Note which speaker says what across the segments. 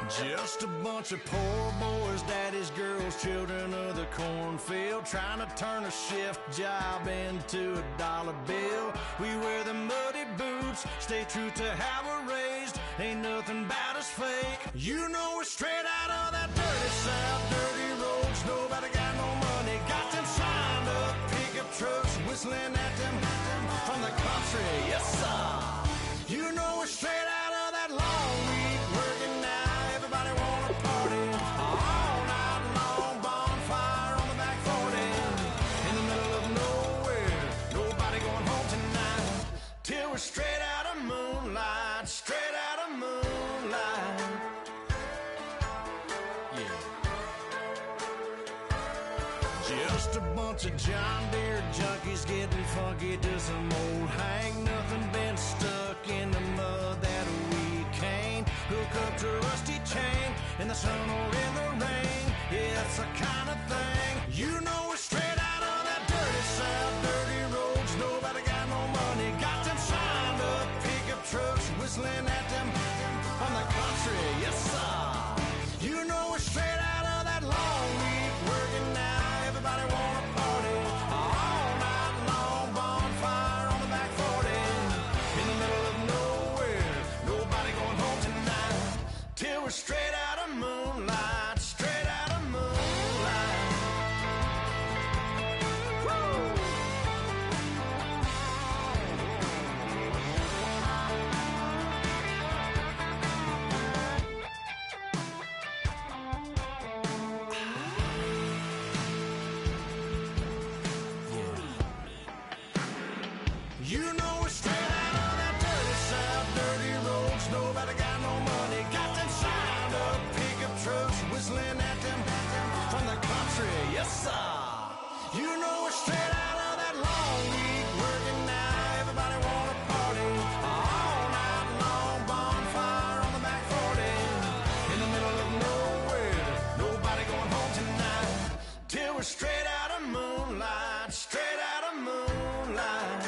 Speaker 1: Just a bunch of poor boys, daddies, girls, children of the cornfield, trying to turn a shift job into a dollar bill. We wear the muddy boots, stay true to how we're raised. Ain't nothing about us fake. You know we're straight out of that dirty South, dirty roads. Nobody got no money, got them signed up pickup trucks, whistling at them from the country. Yes, sir. You know we're straight out of that long week working now. Everybody wanna party all night long, bonfire on the back 40 in the middle of nowhere. Nobody going home tonight till we're straight out of moonlight, straight out of moonlight. Yeah. Just a bunch of John Deere junkies getting funky to some old hang. Nothing been stuck in the mud that we can't hook up to a rusty chain in the sun or in the rain. Yeah, it's the kind of thing. You know we're straight out of that dirty South, dirty roads. Nobody got no money, got them signed up pickup trucks, whistling at them from the country. Yes, sir. You know we're straight out of that long week working now. Everybody wanna party all night long, bonfire on the back 40 in the middle of nowhere. Nobody going home tonight till we're straight out of moonlight, straight out of moonlight. Woo! You know we're straight out of that dirty South, dirty roads. Nobody got no money, got them signed up pickup trucks, whistling at them from the country. Yes, sir. You know we're straight out of that long week working now. Everybody wanna party all night long, bonfire on the back 40 in the middle of nowhere. Nobody going home tonight till we're straight out of moonlight, straight out of moonlight.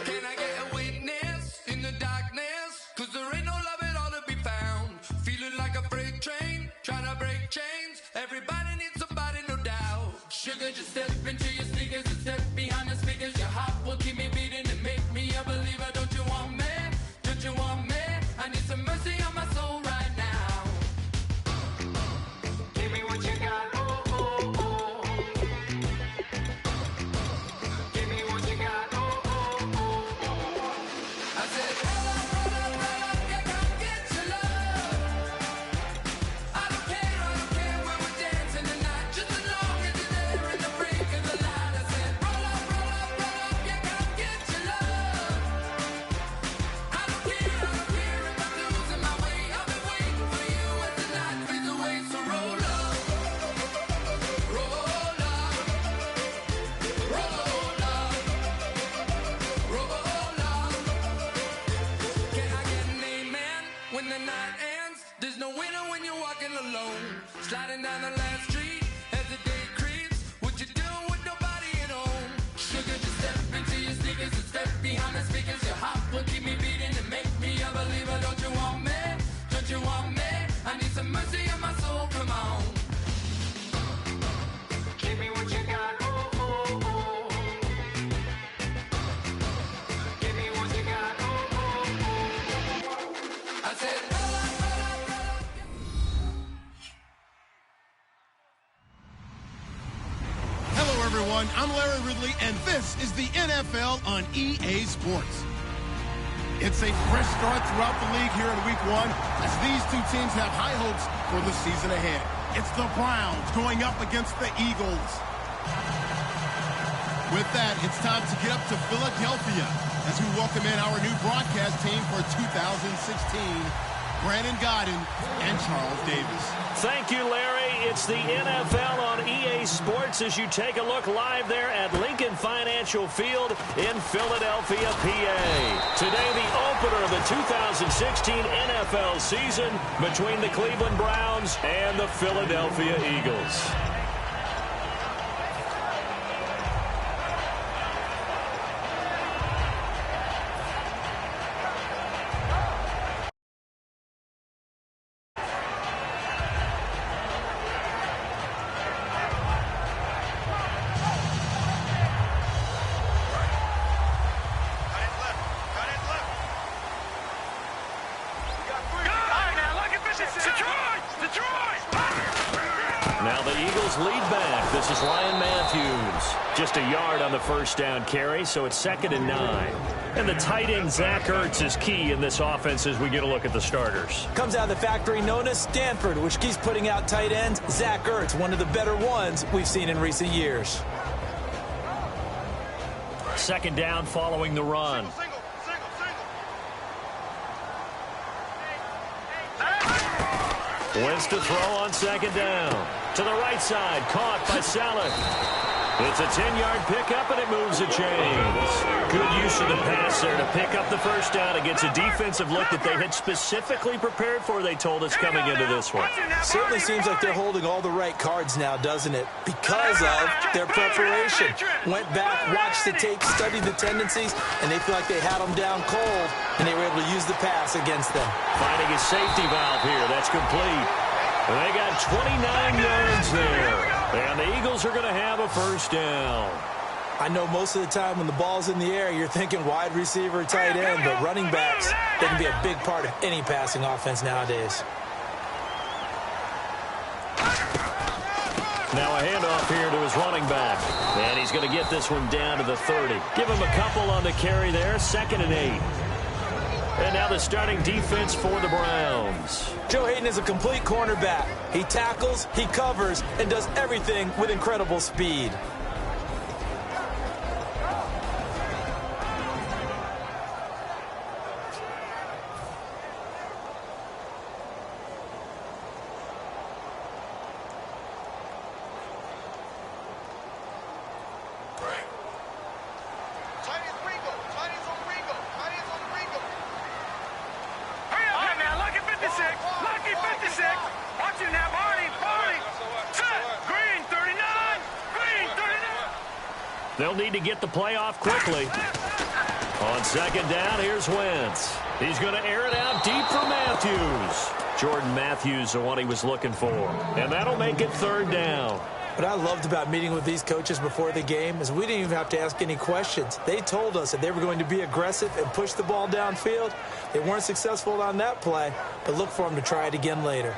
Speaker 2: Can I get a witness in the darkness? 'Cause there ain't no love at all to be found. Feeling like a freight train, trying to break chains. Everybody needs somebody, no doubt. Sugar, just step into your sneakers and step behind the speakers. Your heart will keep me beating and make me a believer. Don't you want me? Don't you want me? I need some mercy on my soul right now. Give me what you got, oh, oh, oh. Give me what you got, oh, oh, oh, oh. I said, roll up, yeah, come get your love. I don't care when we're dancing tonight, just as long as you're there in the break of the light. I said, roll up, yeah, come get your love. I don't care if I'm losing my way. I've been waiting for you as the night fades away. So roll up, roll up, roll up, roll up. Can I get an amen when the night ends? There's no winner when you're walking alone. Sliding down the last street as the day creeps. What you doing with nobody at home? Sugar, just step into your sneakers and step behind the speakers. Your heart will keep me beating and make me a believer. Don't you want me? Don't you want me? I need some mercy on my soul, come on. Give me what you got, oh, oh, oh. Give me what you got, oh, oh, oh. I said, roll up, roll up, roll up.
Speaker 3: Hello, everyone. I'm Larry Ridley, and this is the NFL on EA Sports. It's a fresh start throughout the league here in Week 1 as these two teams have high hopes for the season ahead. It's the Browns going up against the Eagles. With that, it's time to get up to Philadelphia as we welcome in our new broadcast team for 2016, Brandon Gaudin and Charles Davis.
Speaker 4: Thank you, Larry. it's the NFL on EA Sports as you take a look live there at Lincoln Financial Field in Philadelphia, PA. Today, the opener of the 2016 NFL season between the Cleveland Browns and the Philadelphia Eagles. Now the Eagles lead back. This is Ryan Matthews. Just a yard on the first down carry, so it's 2nd and 9. And the tight end, Zach Ertz, is key in this offense as we get a look at the starters.
Speaker 5: Comes out of the factory known as Stanford, which keeps putting out tight ends. Zach Ertz, one of the better ones we've seen in recent years.
Speaker 4: 2nd down following the run. Wentz to throw on 2nd down. To the right side, caught by Saleh. It's a 10-yard pickup, and it moves the chains. Good use of the pass there to pick up the first down against a defensive look that they had specifically prepared for, they told us, coming into this one.
Speaker 5: Certainly seems like they're holding all the right cards now, doesn't it? Because of their preparation. Went back, watched the tape, studied the tendencies, and they feel like they had them down cold, and they were able to use the pass against them.
Speaker 4: Finding a safety valve here. That's complete. And they got 29 yards there. And the Eagles are going to have a first down.
Speaker 5: I know most of the time when the ball's in the air, you're thinking wide receiver, tight end, but running backs, they can be a big part of any passing offense nowadays.
Speaker 4: Now a handoff here to his running back. And he's going to get this one down to the 30. Give him a couple on the carry there, 2nd and 8. And now the starting defense for the Browns.
Speaker 5: Joe Hayden is a complete cornerback. He tackles, he covers, and does everything with incredible speed.
Speaker 4: They'll need to get the play off quickly. On 2nd down, here's Wentz. He's going to air it out deep for Matthews. Jordan Matthews, the one he was looking for. And that'll make it 3rd down.
Speaker 5: What I loved about meeting with these coaches before the game is we didn't even have to ask any questions. They told us that they were going to be aggressive and push the ball downfield. They weren't successful on that play, but look for them to try it again later.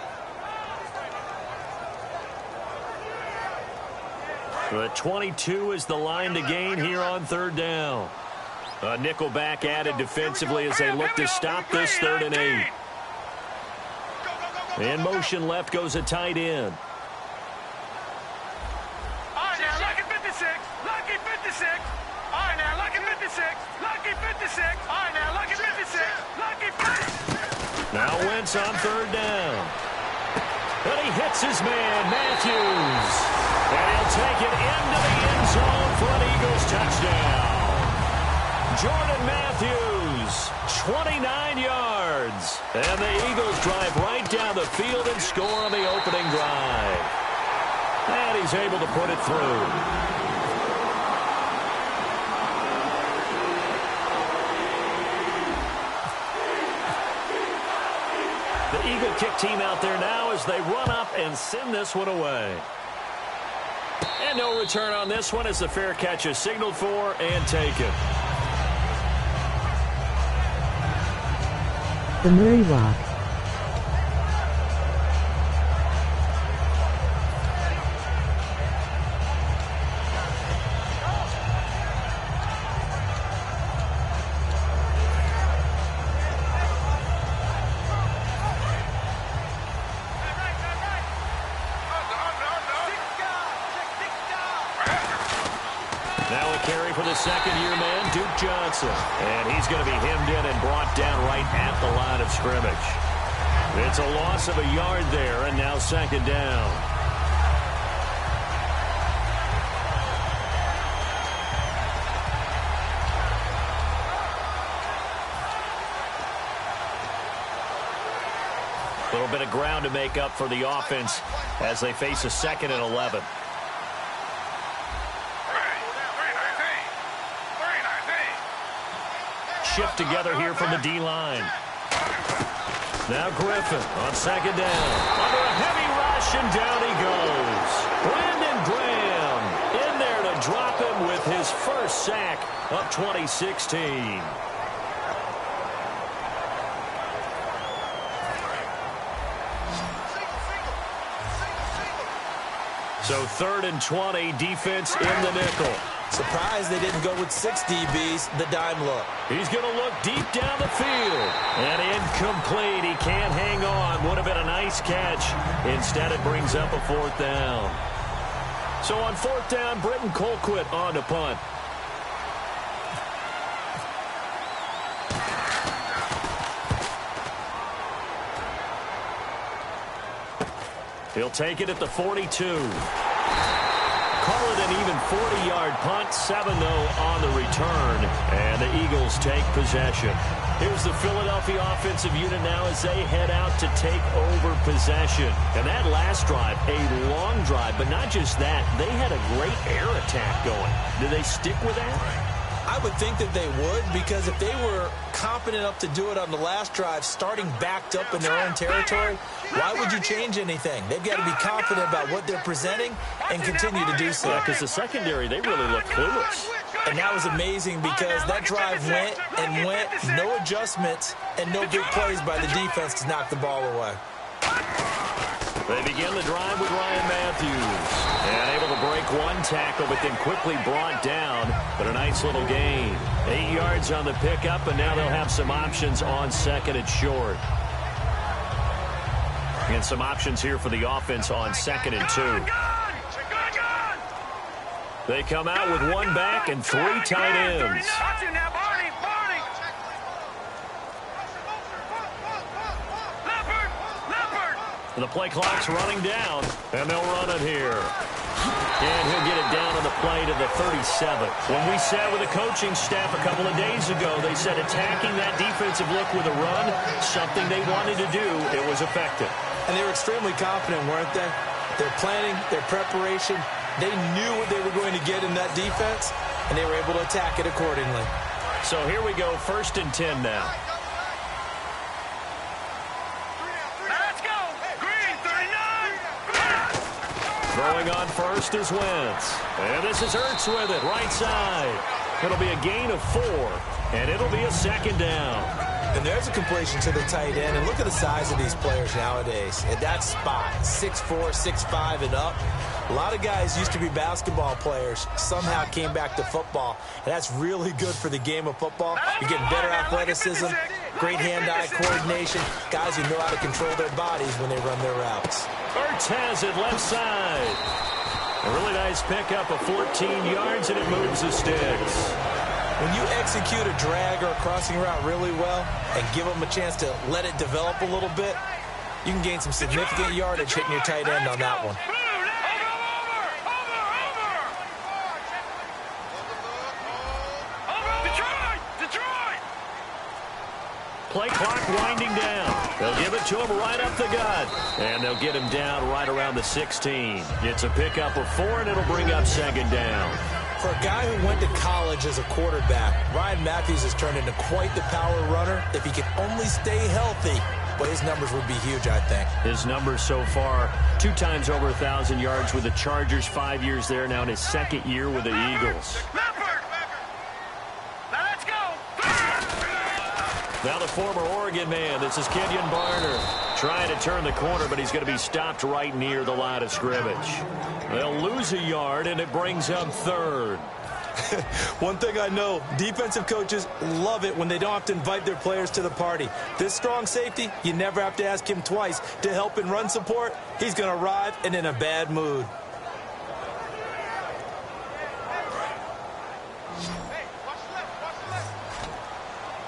Speaker 4: The 22 is the line to gain here on 3rd down. A nickel back added defensively as they look to stop this 3rd and 8. In motion left goes a tight end.
Speaker 2: All right, now, lucky 56. Lucky 56. All right, now, lucky 56. Lucky 56. All right, now, lucky 56. Lucky 56.
Speaker 4: Now Wentz on 3rd down. And he hits his man, Matthews. And he'll take it into the end zone for an Eagles touchdown. Jordan Matthews, 29 yards. And the Eagles drive right down the field and score on the opening drive. And he's able to put it through. The Eagle kick team out there now as they run up and send this one away. And no return on this one as the fair catch is signaled for and taken.
Speaker 6: The Murray Walk.
Speaker 4: Now a carry for the second-year man, Duke Johnson. And he's going to be hemmed in and brought down right at the line of scrimmage. It's a loss of a yard there, and now 2nd down. little bit of ground to make up for the offense as they face a 2nd and 11. Shift together here from the D-line. Now Griffin on 2nd down. Under a heavy rush, and down he goes. Brandon Graham in there to drop him with his first sack of 2016. So 3rd and 20, defense in the nickel.
Speaker 5: Surprised they didn't go with 6 DBs, the dime look.
Speaker 4: He's going to look deep down the field. And incomplete. He can't hang on. Would have been a nice catch. Instead, it brings up a 4th down. So on 4th down, Britton Colquitt on to punt. He'll take it at the 42. Call it an even 40-yard punt, 7-0 on the return, and the Eagles take possession. Here's the Philadelphia offensive unit now as they head out to take over possession. And that last drive, a long drive, but not just that, they had a great air attack going. Do they stick with that?
Speaker 5: I would think that they would, because if they were competent enough to do it on the last drive, starting backed up in their own territory, why would you change anything? They've got to be confident about what they're presenting and continue to do so.
Speaker 4: Yeah, because the secondary, they really look clueless.
Speaker 5: And that was amazing because that drive went and went, no adjustments, and no big plays by the defense to knock the ball away.
Speaker 4: They begin the drive with Ryan Matthews. And able to break one tackle, but then quickly brought down. But a nice little gain. 8 yards on the pickup, and now they'll have some options on 2nd and short. And some options here for the offense on 2nd and 2. They come out with 1 back and 3 tight ends. The play clock's running down, and they'll run it here. And he'll get it down on the play to the 37. When we sat with the coaching staff a couple of days ago, they said attacking that defensive look with a run, something they wanted to do, it was effective.
Speaker 5: And they were extremely confident, weren't they? Their planning, their preparation, they knew what they were going to get in that defense, and they were able to attack it accordingly.
Speaker 4: So here we go, 1st and 10 now. Throwing on first is Wentz. And this is Ertz with it, right side. It'll be a gain of 4, and it'll be a 2nd down.
Speaker 5: And there's a completion to the tight end. And look at the size of these players nowadays. At that spot, 6'4", 6'5", and up. A lot of guys used to be basketball players, somehow came back to football. And that's really good for the game of football. You're getting better athleticism, great hand-eye coordination, guys who know how to control their bodies when they run their routes.
Speaker 4: Ertz has it left side. A really nice pickup of 14 yards, and it moves the sticks.
Speaker 5: When you execute a drag or a crossing route really well and give them a chance to let it develop a little bit, you can gain some significant yardage hitting your tight end on that one.
Speaker 4: Play clock winding down. They'll give it to him right up the gut. And they'll get him down right around the 16. It's a pickup of 4, and it'll bring up 2nd down.
Speaker 5: For a guy who went to college as a quarterback, Ryan Matthews has turned into quite the power runner. If he could only stay healthy, but his numbers would be huge, I think.
Speaker 4: His numbers so far, 2 times over 1,000 yards with the Chargers, 5 years there, now in his 2nd year with the Eagles. Now the former Oregon man, this is Kenyon Barner, trying to turn the corner, but he's going to be stopped right near the line of scrimmage. They'll lose a yard, and it brings up 3rd.
Speaker 5: One thing I know, defensive coaches love it when they don't have to invite their players to the party. This strong safety, you never have to ask him twice to help in run support. He's going to arrive and in a bad mood.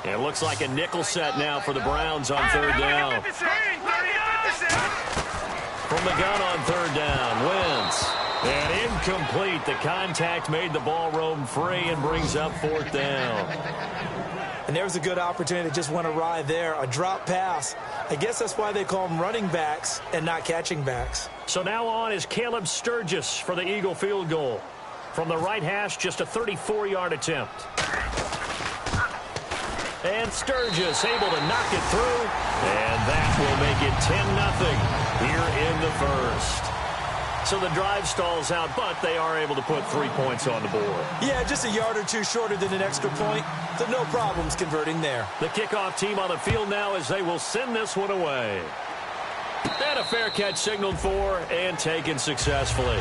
Speaker 4: It looks like a nickel set now for the Browns on 3rd down. From the gun on 3rd down, Wentz. And incomplete. The contact made the ball roam free and brings up 4th down.
Speaker 5: And there was a good opportunity that just went awry there. A drop pass. I guess that's why they call them running backs and not catching backs.
Speaker 4: So now on is Caleb Sturgis for the Eagle field goal. From the right hash, just a 34-yard attempt. And Sturgis able to knock it through. And that will make it 10-0 here in the first. So the drive stalls out, but they are able to put 3 points on the board.
Speaker 5: Yeah, just a yard or two shorter than an extra point. So no problems converting there.
Speaker 4: The kickoff team on the field now as they will send this one away. And a fair catch signaled for and taken successfully.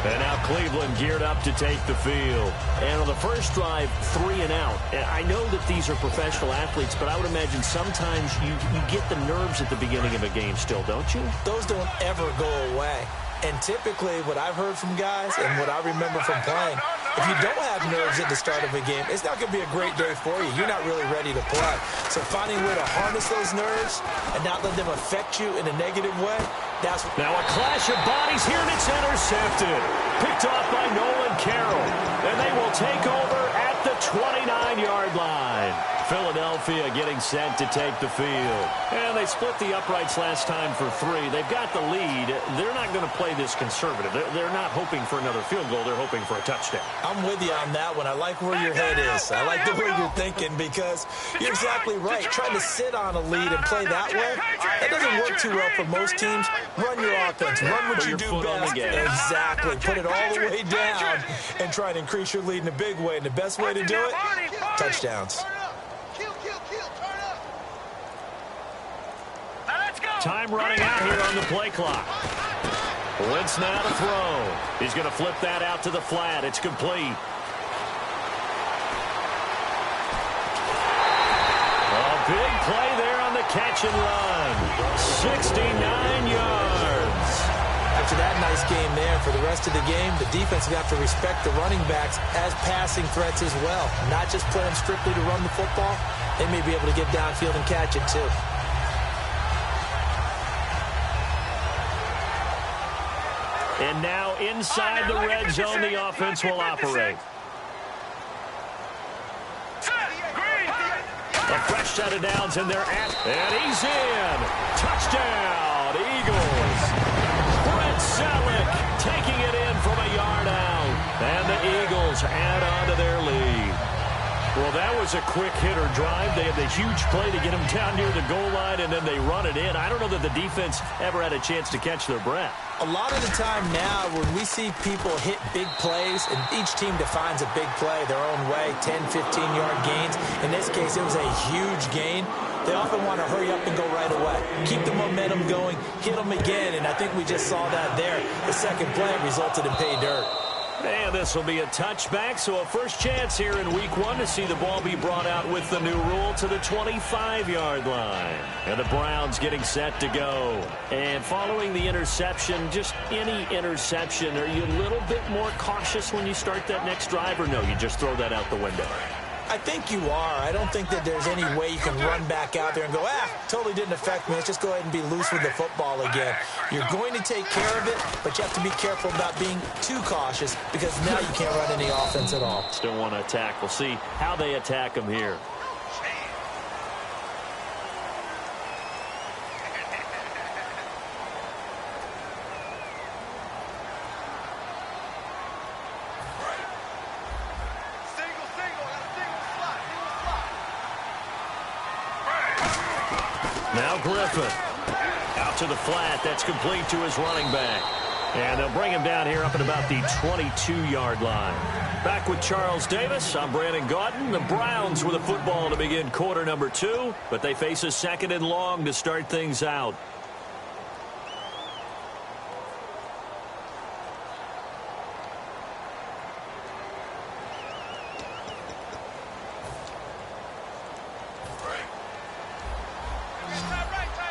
Speaker 4: And now Cleveland geared up to take the field. And on the first drive, 3 and out. I know that these are professional athletes, but I would imagine sometimes you get the nerves at the beginning of a game still, don't you?
Speaker 5: Those don't ever go away. And typically what I've heard from guys and what I remember from playing, if you don't have nerves at the start of a game, it's not going to be a great day for you. You're not really ready to play. So finding a way to harness those nerves and not let them affect you in a negative way, that's what...
Speaker 4: Now a clash of bodies here, and it's intercepted. Picked off by Nolan Carroll. And they will take over at the 29-yard line. Philadelphia getting set to take the field. And they split the uprights last time for 3. They've got the lead. They're not going to play this conservative. They're not hoping for another field goal. They're hoping for a touchdown.
Speaker 5: I'm with you on that one. I like where your head is. I like the way you're thinking because you're exactly right. Trying to sit on a lead and play that way, that doesn't work too well for most teams. Run your offense. Run what you do best. Exactly. Put it all the way down and try to increase your lead in a big way. And the best way to do it, touchdowns.
Speaker 4: Time running out here on the play clock. Wentz now to throw. He's going to flip that out to the flat. It's complete. A big play there on the catch and run. 69 yards.
Speaker 5: After that nice game there, for the rest of the game, the defense will have to respect the running backs as passing threats as well. Not just play them strictly to run the football. They may be able to get downfield and catch it too.
Speaker 4: And now inside the red zone, the offense will operate. A fresh set of downs, and they're at, and he's in. Touchdown, Eagles. Brett Selleck taking it in from a yard out. And the Eagles add on to their lead. Well, that was a quick hitter drive. They had the huge play to get him down near the goal line, and then they run it in. I don't know that the defense ever had a chance to catch their breath.
Speaker 5: A lot of the time now when we see people hit big plays, and each team defines a big play their own way, 10, 15-yard gains. In this case, it was a huge gain. They often want to hurry up and go right away. Keep the momentum going, hit them again, and I think we just saw that there. The second play resulted in pay dirt.
Speaker 4: And this will be a touchback, so a first chance here in week 1 to see the ball be brought out with the new rule to the 25-yard line. And the Browns getting set to go. And following the interception, just any interception, are you a little bit more cautious when you start that next drive, or no, you just throw that out the window?
Speaker 5: I think you are. I don't think that there's any way you can run back out there and go, totally didn't affect me. Let's just go ahead and be loose with the football again. You're going to take care of it, but you have to be careful about being too cautious because now you can't run any offense at all.
Speaker 4: Still want to attack. We'll see how they attack him here. Now Griffin out to the flat. That's complete to his running back. And they'll bring him down here up at about the 22-yard line. Back with Charles Davis. I'm Brandon Gaudin. The Browns with the football to begin quarter number 2, but they face a second and long to start things out.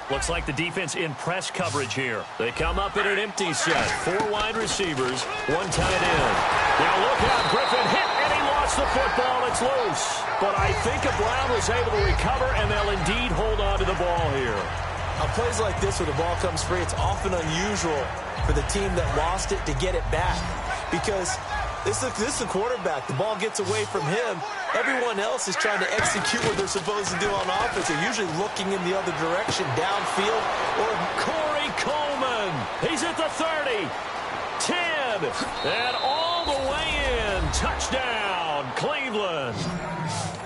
Speaker 4: Looks like the defense in press coverage here. They come up in an empty set. 4 wide receivers, 1 tight end. Now look out, Griffin hit, and he lost the football. It's loose. But I think a Brown was able to recover, and they'll indeed hold on to the ball here.
Speaker 5: On plays like this where the ball comes free, it's often unusual for the team that lost it to get it back. Because this is the quarterback. The ball gets away from him, Everyone else is trying to execute what they're supposed to do on offense. They're usually looking in the other direction, downfield, or
Speaker 4: Corey Coleman. He's at the 30, 10, and all the way in. Touchdown, Cleveland.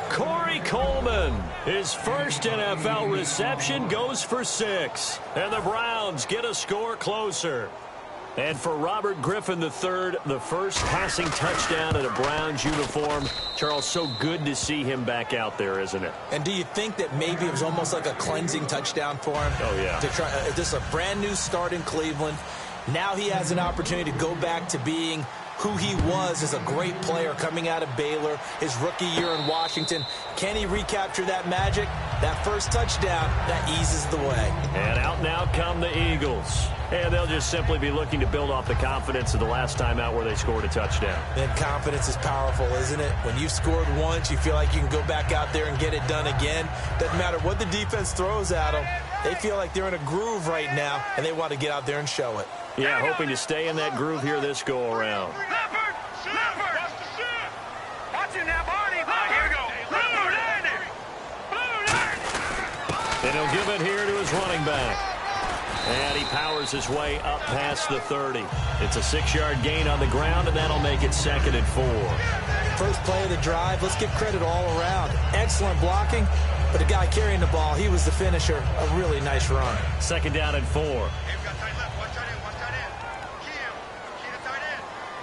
Speaker 4: Corey Coleman, his first NFL reception, goes for 6. And the Browns get a score closer. And for Robert Griffin III, the first passing touchdown in a Browns uniform. Charles, so good to see him back out there, isn't it?
Speaker 5: And do you think that maybe it was almost like a cleansing touchdown for him?
Speaker 4: Oh, yeah.
Speaker 5: This is a brand new start in Cleveland. Now he has an opportunity to go back to being who he was as a great player coming out of Baylor, his rookie year in Washington. Can he recapture that magic? That first touchdown, that eases the way.
Speaker 4: And out now come the Eagles. And they'll just simply be looking to build off the confidence of the last time out where they scored a touchdown.
Speaker 5: And confidence is powerful, isn't it? When you've scored once, you feel like you can go back out there and get it done again. Doesn't matter what the defense throws at them. They feel like they're in a groove right now, and they want to get out there and show it.
Speaker 4: Yeah, hoping to stay in that groove here this go-around. And he'll give it here to his running back. And he powers his way up past the 30. It's a 6-yard gain on the ground, and that'll make it 2nd and 4.
Speaker 5: First play of the drive, let's give credit all around. Excellent blocking, but the guy carrying the ball, he was the finisher. A really nice run.
Speaker 4: 2nd down and 4.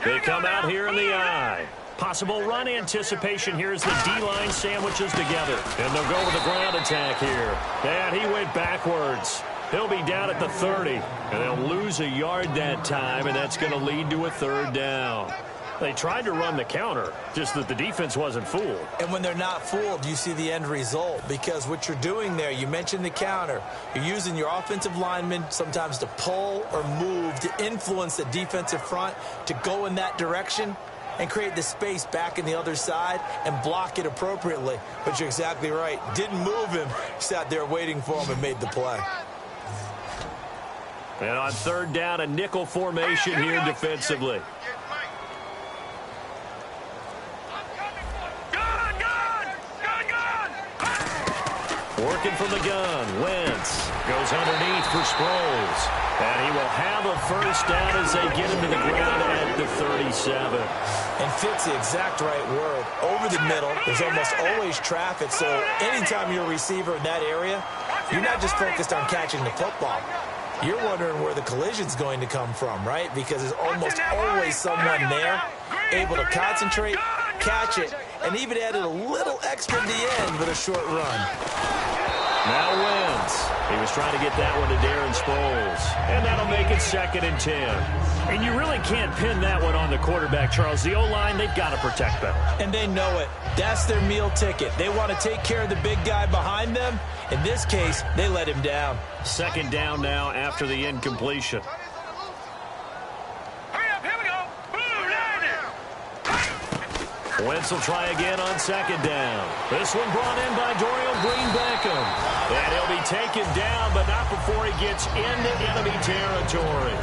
Speaker 4: They come out here in the eye. Possible run anticipation here as the D-line sandwiches together. And they'll go with the ground attack here. And he went backwards. He'll be down at the 30. And they'll lose a yard that time, and that's going to lead to a 3rd down. They tried to run the counter, just that the defense wasn't fooled.
Speaker 5: And when they're not fooled, you see the end result. Because what you're doing there, you mentioned the counter. You're using your offensive linemen sometimes to pull or move to influence the defensive front to go in that direction and create the space back in the other side and block it appropriately. But you're exactly right. Didn't move him. Sat there waiting for him and made the play.
Speaker 4: And on 3rd down, a nickel formation here defensively. Working from the gun, Wentz goes underneath for Sproles. And he will have a 1st down as they get him to the ground at the 37.
Speaker 5: And fits the exact right word. Over the middle, there's almost always traffic. So anytime you're a receiver in that area, you're not just focused on catching the football. You're wondering where the collision's going to come from, right? Because there's almost always someone there able to concentrate, catch it, and even added a little extra at the end with a short run.
Speaker 4: Now Wentz. He was trying to get that one to Darren Sproles. And that'll make it 2nd and 10. And you really can't pin that one on the quarterback, Charles. The O-line, they've got to protect better.
Speaker 5: And they know it. That's their meal ticket. They want to take care of the big guy behind them. In this case, they let him down.
Speaker 4: 2nd down now after the incompletion. Wentz will try again on 2nd down. This one brought in by Dorial Green-Beckham. And he'll be taken down, but not before he gets into enemy territory.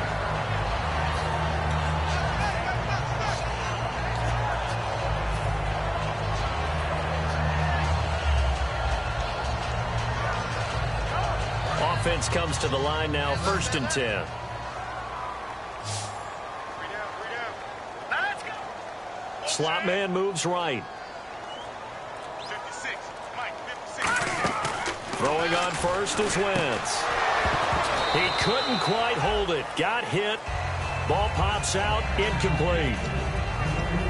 Speaker 4: Offense comes to the line now, 1st and 10. Slot man moves right. Throwing on 1st is Wentz. He couldn't quite hold it. Got hit. Ball pops out. Incomplete.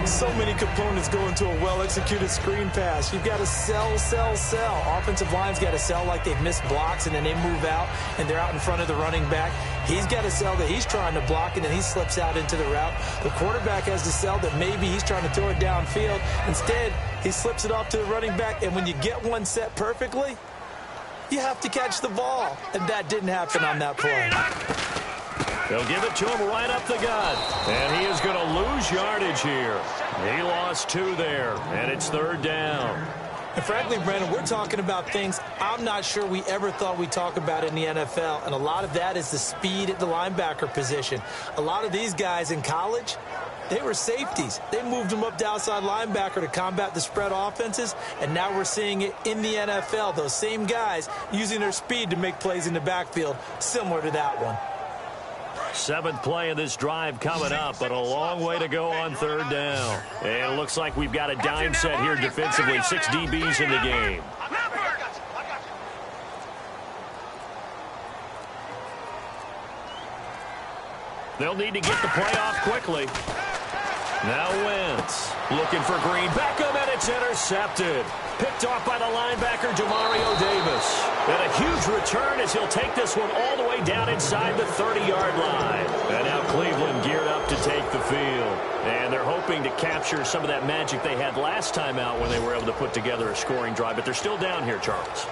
Speaker 5: So many components go into a well-executed screen pass. You've got to sell, sell, sell. Offensive line's got to sell like they've missed blocks, and then they move out, and they're out in front of the running back. He's got to sell that he's trying to block, and then he slips out into the route. The quarterback has to sell that maybe he's trying to throw it downfield. Instead, he slips it off to the running back, and when you get one set perfectly, you have to catch the ball. And that didn't happen on that play.
Speaker 4: They'll give it to him right up the gut. And he is going to lose yardage here. He lost 2 there, and it's 3rd down.
Speaker 5: And frankly, Brandon, we're talking about things I'm not sure we ever thought we'd talk about in the NFL. And a lot of that is the speed at the linebacker position. A lot of these guys in college, They were safeties. They moved them up to outside linebacker to combat the spread offenses, and now we're seeing it in the NFL. Those same guys using their speed to make plays in the backfield, similar to that one.
Speaker 4: 7th play of this drive coming up, but a long way to go on 3rd down. And it looks like we've got a dime set here defensively. 6 DBs in the game. They'll need to get the play off quickly. Now Wentz looking for Green. Beckham, and it's intercepted. Picked off by the linebacker, Demario Davis. And a huge return as he'll take this one all the way down inside the 30-yard line. And now Cleveland geared up to take the field. And they're hoping to capture some of that magic they had last time out when they were able to put together a scoring drive. But they're still down here, Charles.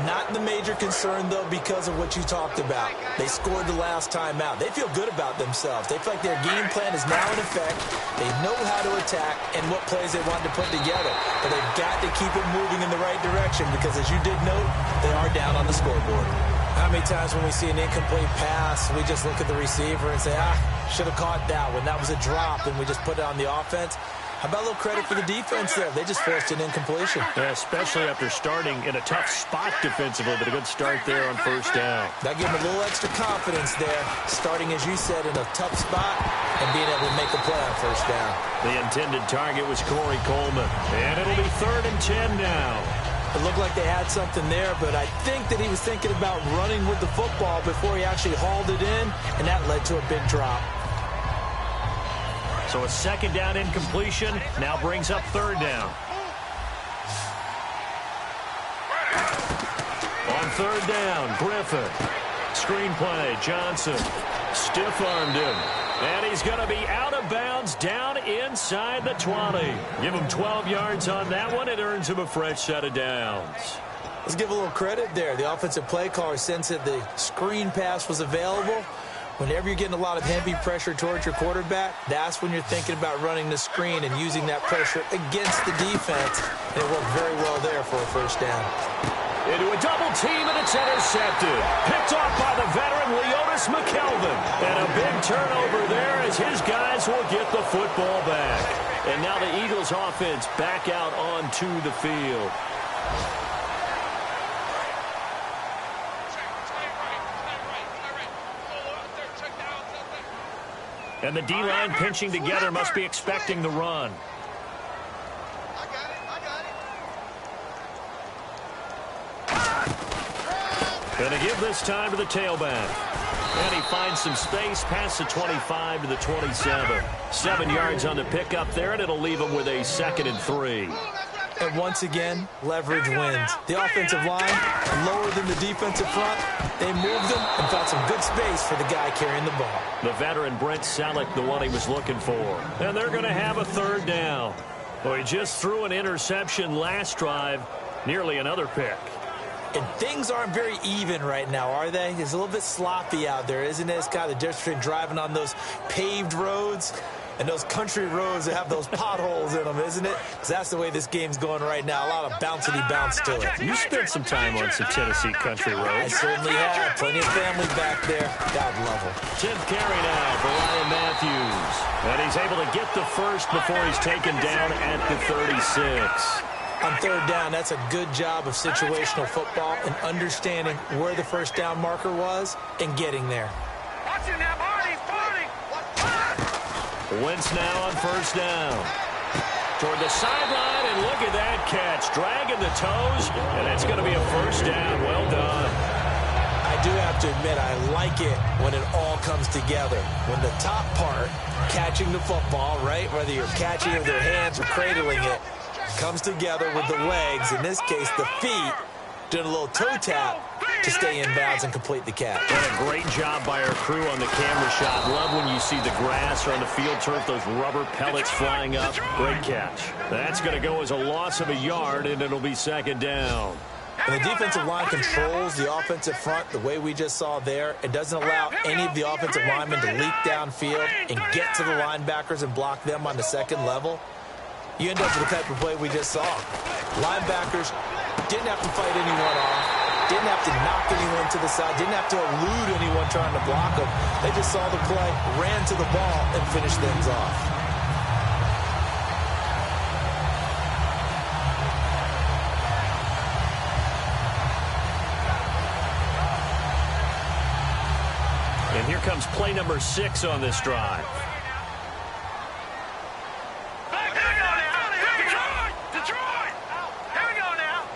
Speaker 5: Not the major concern, though, because of what you talked about. They scored the last time out. They feel good about themselves. They feel like their game plan is now in effect. They know how to attack and what plays they want to put together. But they've got to keep it moving in the right direction because, as you did note, they are down on the scoreboard. How many times when we see an incomplete pass, we just look at the receiver and say, should have caught that one. That was a drop, and we just put it on the offense. How about a little credit for the defense there? They just forced an incompletion.
Speaker 4: Yeah, especially after starting in a tough spot defensively, but a good start there on 1st down.
Speaker 5: That gave them a little extra confidence there, starting, as you said, in a tough spot and being able to make a play on 1st down.
Speaker 4: The intended target was Corey Coleman, and it'll be 3rd and 10 now.
Speaker 5: It looked like they had something there, but I think that he was thinking about running with the football before he actually hauled it in, and that led to a big drop.
Speaker 4: So a 2nd down incompletion now brings up 3rd down. On 3rd down, Griffin. Screenplay, Johnson. Stiff-armed him. And he's going to be out of bounds down inside the 20. Give him 12 yards on that one. It earns him a fresh set of downs.
Speaker 5: Let's give a little credit there. The offensive play caller sensed that the screen pass was available. Whenever you're getting a lot of heavy pressure towards your quarterback, that's when you're thinking about running the screen and using that pressure against the defense. And it worked very well there for a 1st down.
Speaker 4: Into a double team, and it's intercepted. Picked off by the veteran Leotis McKelvin. And a big turnover there as his guys will get the football back. And now the Eagles offense back out onto the field. And the D-line pinching together must be expecting the run. Going to give this time to the tailback. And he finds some space past the 25 to the 27. 7 yards on the pickup there, and it'll leave him with a 2nd and 3.
Speaker 5: And once again, leverage wins. The offensive line, lower than the defensive front. They moved them and found some good space for the guy carrying the ball.
Speaker 4: The veteran Brent Selleck, the one he was looking for. And they're going to have a 3rd down. Well, he just threw an interception last drive, nearly another pick.
Speaker 5: And things aren't very even right now, are they? It's a little bit sloppy out there, isn't it? It's kind of the difference between driving on those paved roads and those country roads that have those potholes in them, isn't it? Because that's the way this game's going right now. A lot of bounce to it.
Speaker 4: You spent some time on some Tennessee country roads.
Speaker 5: I certainly have. Plenty of family back there. God love them.
Speaker 4: 10th carry now for Ryan Matthews. And he's able to get the first before he's taken down at the 36.
Speaker 5: On 3rd down, that's a good job of situational football and understanding where the 1st down marker was and getting there.
Speaker 4: Wentz now on 1st down. Toward the sideline, and look at that catch. Dragging the toes, and it's going to be a 1st down. Well done.
Speaker 5: I do have to admit, I like it when it all comes together. When the top part, catching the football, right, whether you're catching it with your hands or cradling it, comes together with the legs, in this case the feet, doing a little toe tap to stay in bounds and complete the catch.
Speaker 4: And a great job by our crew on the camera shot. Love when you see the grass or on the field turf, those rubber pellets flying up. Great catch. That's going to go as a loss of a yard, and it'll be 2nd down.
Speaker 5: And the defensive line controls the offensive front the way we just saw there. It doesn't allow any of the offensive linemen to leak downfield and get to the linebackers and block them on the 2nd level. You end up with the type of play we just saw. Linebackers didn't have to fight anyone off, didn't have to knock anyone to the side, didn't have to elude anyone trying to block them. They just saw the play, ran to the ball, and finished things off.
Speaker 4: comes play number 6 on this drive.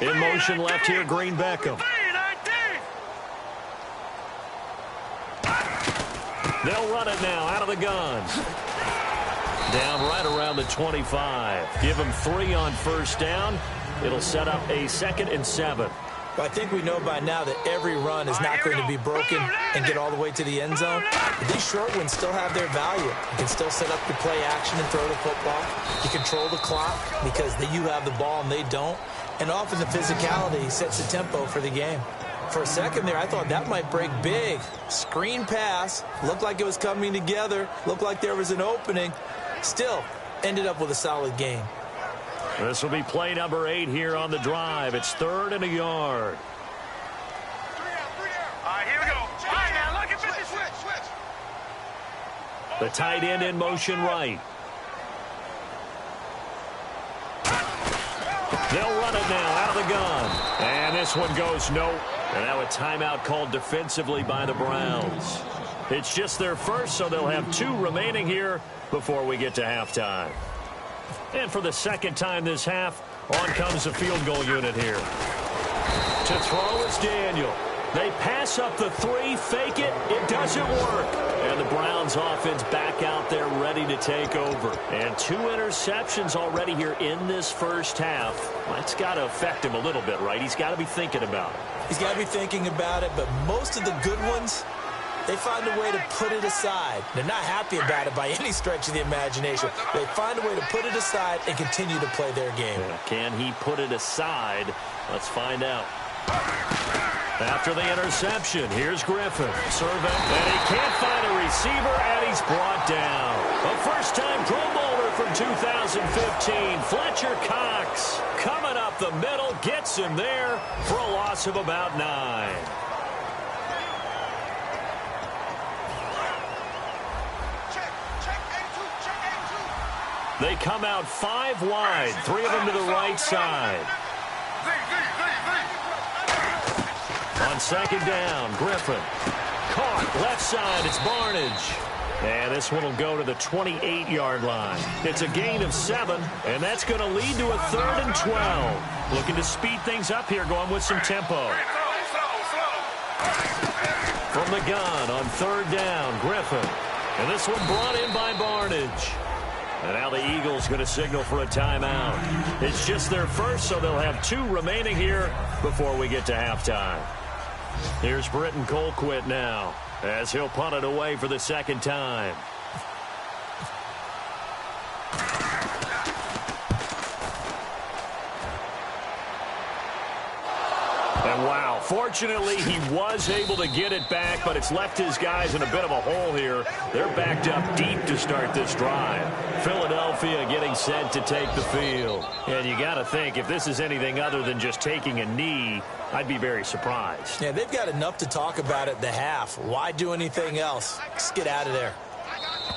Speaker 4: In motion left here, Green Beckham. They'll run it now out of the gun. Down right around the 25. Give them 3 on first down. It'll set up a 2nd and 7.
Speaker 5: Well, I think we know by now that every run is not going to be broken and get all the way to the end zone. But these short ones still have their value. You can still set up your play action and throw the football. You control the clock because you have the ball and they don't. And often the physicality sets the tempo for the game. For a second there, I thought that might break big. Screen pass. Looked like it was coming together. Looked like there was an opening. Still ended up with a solid game.
Speaker 4: This will be play number 8 here on the drive. It's 3rd and a yard.
Speaker 2: All right, here we go. All right, now look at 50. Switch.
Speaker 4: The tight end in motion right. They'll run it now out of the gun. And this one goes no. And now a timeout called defensively by the Browns. It's just their first, so they'll have 2 remaining here before we get to halftime. And for the second time this half, on comes the field goal unit here. To throw is Daniel. They pass up the 3, fake it. It doesn't work. And the Browns offense back out there ready to take over. And 2 interceptions already here in this first half. That's got to affect him a little bit, right? He's got to be thinking about it.
Speaker 5: He's got to be thinking about it, but most of the good ones, they find a way to put it aside. They're not happy about it by any stretch of the imagination. They find a way to put it aside and continue to play their game.
Speaker 4: Can he put it aside? Let's find out. After the interception, here's Griffin. Serving, and he can't find a receiver, and he's brought down. A first-time Pro Bowler from 2015, Fletcher Cox. Coming up the middle, gets him there for a loss of about 9. They come out 5 wide, 3 of them to the right side. On second down, Griffin. Caught left side, it's Barnage. And this one will go to the 28-yard line. It's a gain of 7, and that's going to lead to a 3rd and 12. Looking to speed things up here, going with some tempo. From the gun on 3rd down, Griffin. And this one brought in by Barnage. And now the Eagles going to signal for a timeout. It's just their first, so they'll have 2 remaining here before we get to halftime. Here's Britton Colquitt now as he'll punt it away for the 2nd time. And wow, fortunately he was able to get it back, but it's left his guys in a bit of a hole here. They're backed up deep to start this drive. Philadelphia getting set to take the field. And you got to think, if this is anything other than just taking a knee, I'd be very surprised.
Speaker 5: Yeah, they've got enough to talk about at the half. Why do anything else? Just get out of there.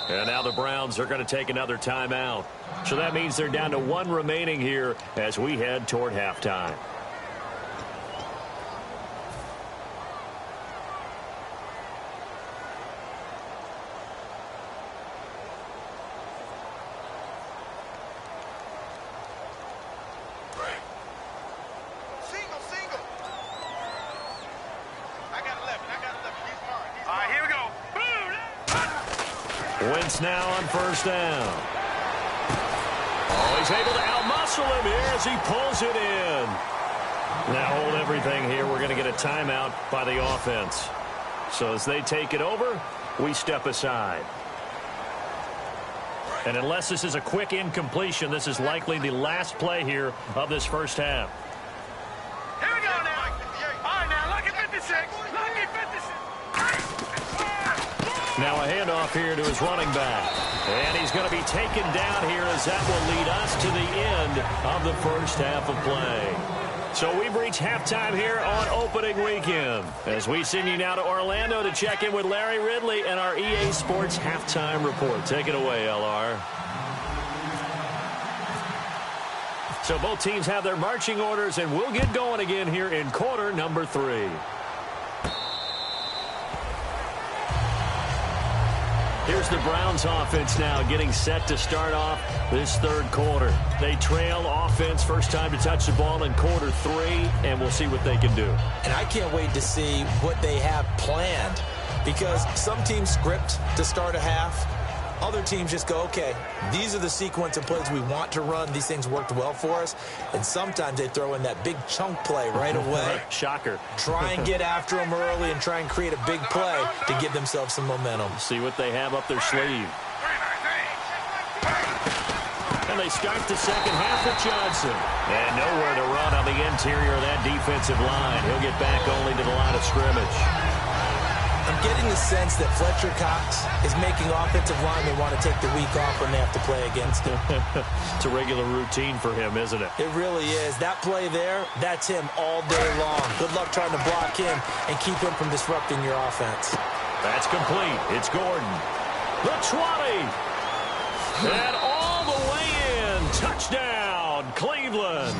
Speaker 4: And now the Browns are going to take another timeout. So that means they're down to 1 remaining here as we head toward halftime. Wentz now on first down. Oh, he's able to outmuscle him here as he pulls it in. Now hold everything here. We're going to get a timeout by the offense. So as they take it over, we step aside. And unless this is a quick incompletion, this is likely the last play here of this first half.
Speaker 2: Here we go now. All right, now look at 56. Look at 56.
Speaker 4: Now a handoff here to his running back. And he's going to be taken down here as that will lead us to the end of the first half of play. So we've reached halftime here on opening weekend. As we send you now to Orlando to check in with Larry Ridley and our EA Sports halftime report. Take it away, LR. So both teams have their marching orders, and we'll get going again here in quarter number 3. Here's the Browns offense now getting set to start off this third quarter. They trail offense first time to touch the ball in quarter 3, and we'll see what they can do.
Speaker 5: And I can't wait to see what they have planned, because some teams script to start a half. Other teams just go, okay, these are the sequence of plays we want to run. These things worked well for us. And sometimes they throw in that big chunk play right away.
Speaker 4: Shocker.
Speaker 5: Try and get after them early and try and create a big play to give themselves some momentum.
Speaker 4: See what they have up their sleeve. And they start the second half with Johnson. And nowhere to run on the interior of that defensive line. He'll get back only to the line of scrimmage.
Speaker 5: I'm getting the sense that Fletcher Cox is making offensive linemen want to take the week off when they have to play against him.
Speaker 4: It's a regular routine for him, isn't it?
Speaker 5: It really is. That play there, that's him all day long. Good luck trying to block him and keep him from disrupting your offense.
Speaker 4: That's complete. It's Gordon. The 20. And all the way in. Touchdown, Cleveland.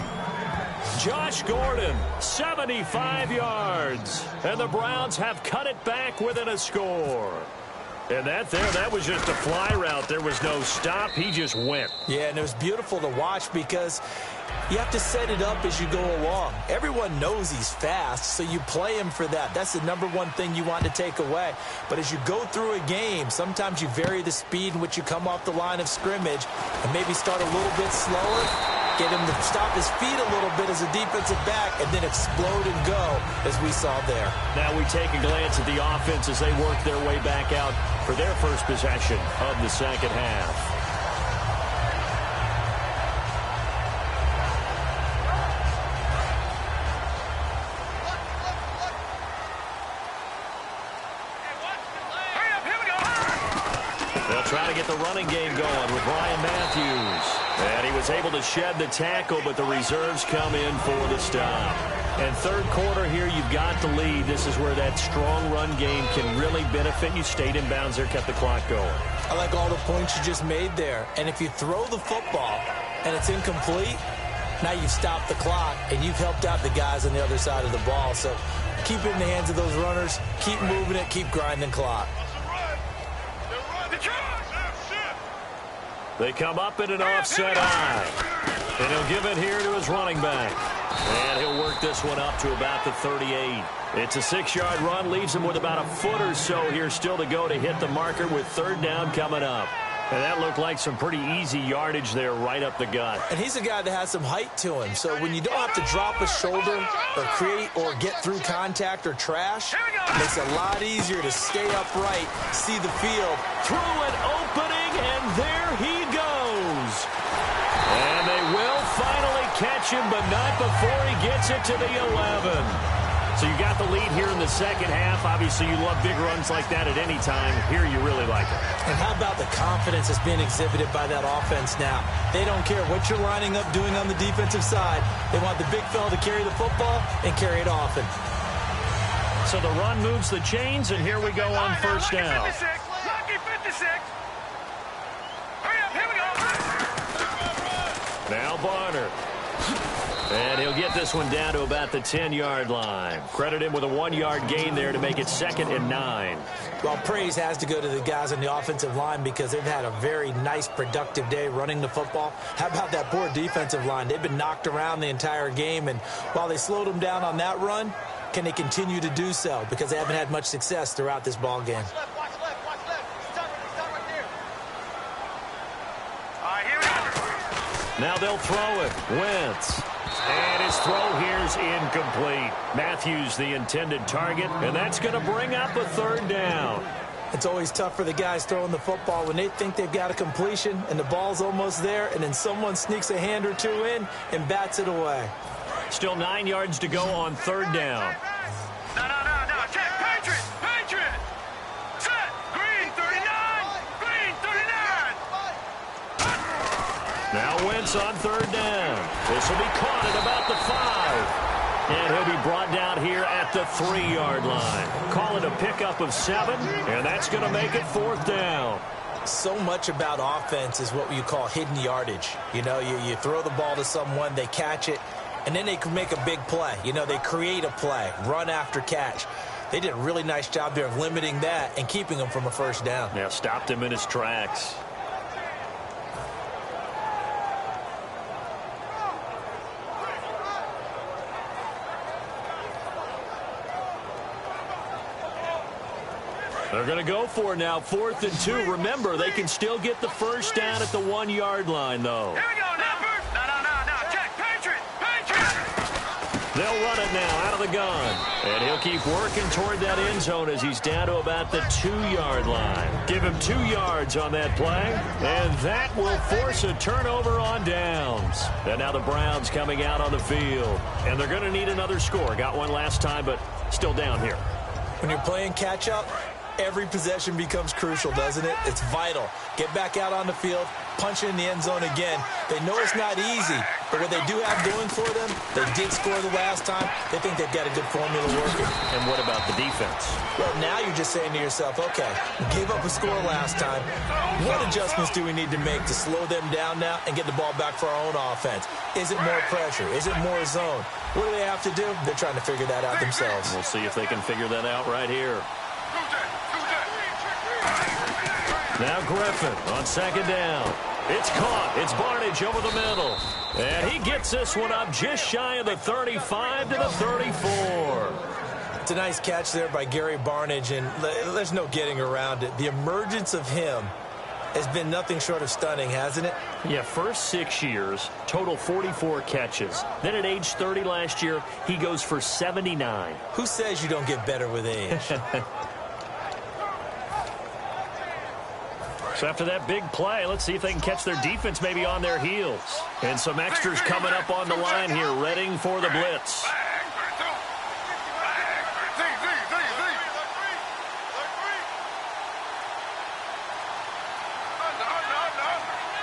Speaker 4: Josh Gordon, 75 yards. And the Browns have cut it back within a score. And that was just a fly route. There was no stop. He just went.
Speaker 5: Yeah, and it was beautiful to watch because you have to set it up as you go along. Everyone knows he's fast, so you play him for that. That's the number one thing you want to take away. But as you go through a game, sometimes you vary the speed in which you come off the line of scrimmage and maybe start a little bit slower, get him to stop his feet a little bit as a defensive back, and then explode and go, as we saw there.
Speaker 4: Now we take a glance at the offense as they work their way back out for their first possession of the second half. They'll try to get the running game going with Ryan Matthews. And he was able to shed the tackle, but the reserves come in for the stop. And third quarter here, you've got the lead. This is where that strong run game can really benefit you. Stayed in bounds there, kept the clock going.
Speaker 5: I like all the points you just made there. And if you throw the football and it's incomplete, now you've stopped the clock and you've helped out the guys on the other side of the ball. So keep it in the hands of those runners. Keep moving it. Keep grinding clock.
Speaker 4: They come up in an offset eye. And he'll give it here to his running back. And he'll work this one up to about the 38. It's a 6-yard run, leaves him with about a foot or so here still to go to hit the marker with third down coming up. And that looked like some pretty easy yardage there right up the gut.
Speaker 5: And he's a guy that has some height to him. So when you don't have to drop a shoulder or create or get through contact or trash, it makes it a lot easier to stay upright, see the field.
Speaker 4: Through an opening, and there he goes. And they will finally catch him, but not before he gets it to the 11. So you got the lead here in the second half. Obviously, you love big runs like that at any time. Here, you really like it.
Speaker 5: And how about the confidence that's being exhibited by that offense now? They don't care what you're lining up doing on the defensive side. They want the big fella to carry the football and carry it often.
Speaker 4: So the run moves the chains, and here we go on first down.
Speaker 2: Lucky 56. Hurry up, here we go.
Speaker 4: Now Barner. And he'll get this one down to about the 10-yard line. Credit him with a 1-yard gain there to make it 2nd and 9.
Speaker 5: Well, praise has to go to the guys on the offensive line because they've had a very nice, productive day running the football. How about that poor defensive line? They've been knocked around the entire game, and while they slowed them down on that run, can they continue to do so? Because they haven't had much success throughout this ball game.
Speaker 2: Watch left, watch left. Stop right there. All right, here we go.
Speaker 4: Now they'll throw it. Wentz. And his throw here's incomplete. Matthews the intended target, and that's going to bring up a third down.
Speaker 5: It's always tough for the guys throwing the football when they think they've got a completion and the ball's almost there, and then someone sneaks a hand or two in and bats it away.
Speaker 4: Still 9 yards to go on third down.
Speaker 2: No. Check. Patriot. Set. Green 39. Green 39.
Speaker 4: Now Wentz on third down. This will be caught at about the 5. And he'll be brought down here at the 3-yard line. Call it a pickup of 7, and that's going to make it 4th down.
Speaker 5: So much about offense is what you call hidden yardage. You know, you throw the ball to someone, they catch it, and then they can make a big play. You know, they create a play, run after catch. They did a really nice job there of limiting that and keeping him from a first down.
Speaker 4: Yeah, stopped him in his tracks. They're going to go for it now, 4th and 2. Remember, they can still get the first down at the 1-yard line, though.
Speaker 2: Here we go, numbers. No. Check. Patriot.
Speaker 4: They'll run it now out of the gun. And he'll keep working toward that end zone as he's down to about the 2-yard line. Give him 2 yards on that play. And that will force a turnover on downs. And now the Browns coming out on the field. And they're going to need another score. Got one last time, but still down here.
Speaker 5: When you're playing catch-up, every possession becomes crucial, doesn't it? It's vital. Get back out on the field, punch it in the end zone again. They know it's not easy, but what they do have going for them, they did score the last time. They think they've got a good formula working.
Speaker 4: And what about the defense?
Speaker 5: Well, now you're just saying to yourself, okay, we gave up a score last time. What adjustments do we need to make to slow them down now and get the ball back for our own offense? Is it more pressure? Is it more zone? What do they have to do? They're trying to figure that out themselves.
Speaker 4: We'll see if they can figure that out right here. Now Griffin on 2nd down. It's caught. It's Barnidge over the middle. And he gets this one up just shy of the 35 to the 34.
Speaker 5: It's a nice catch there by Gary Barnidge, and there's no getting around it. The emergence of him has been nothing short of stunning, hasn't it?
Speaker 4: Yeah, first 6 years, total 44 catches. Then at age 30 last year, he goes for 79.
Speaker 5: Who says you don't get better with age?
Speaker 4: So after that big play, let's see if they can catch their defense maybe on their heels. And some extras coming up on the line here, readying for the blitz.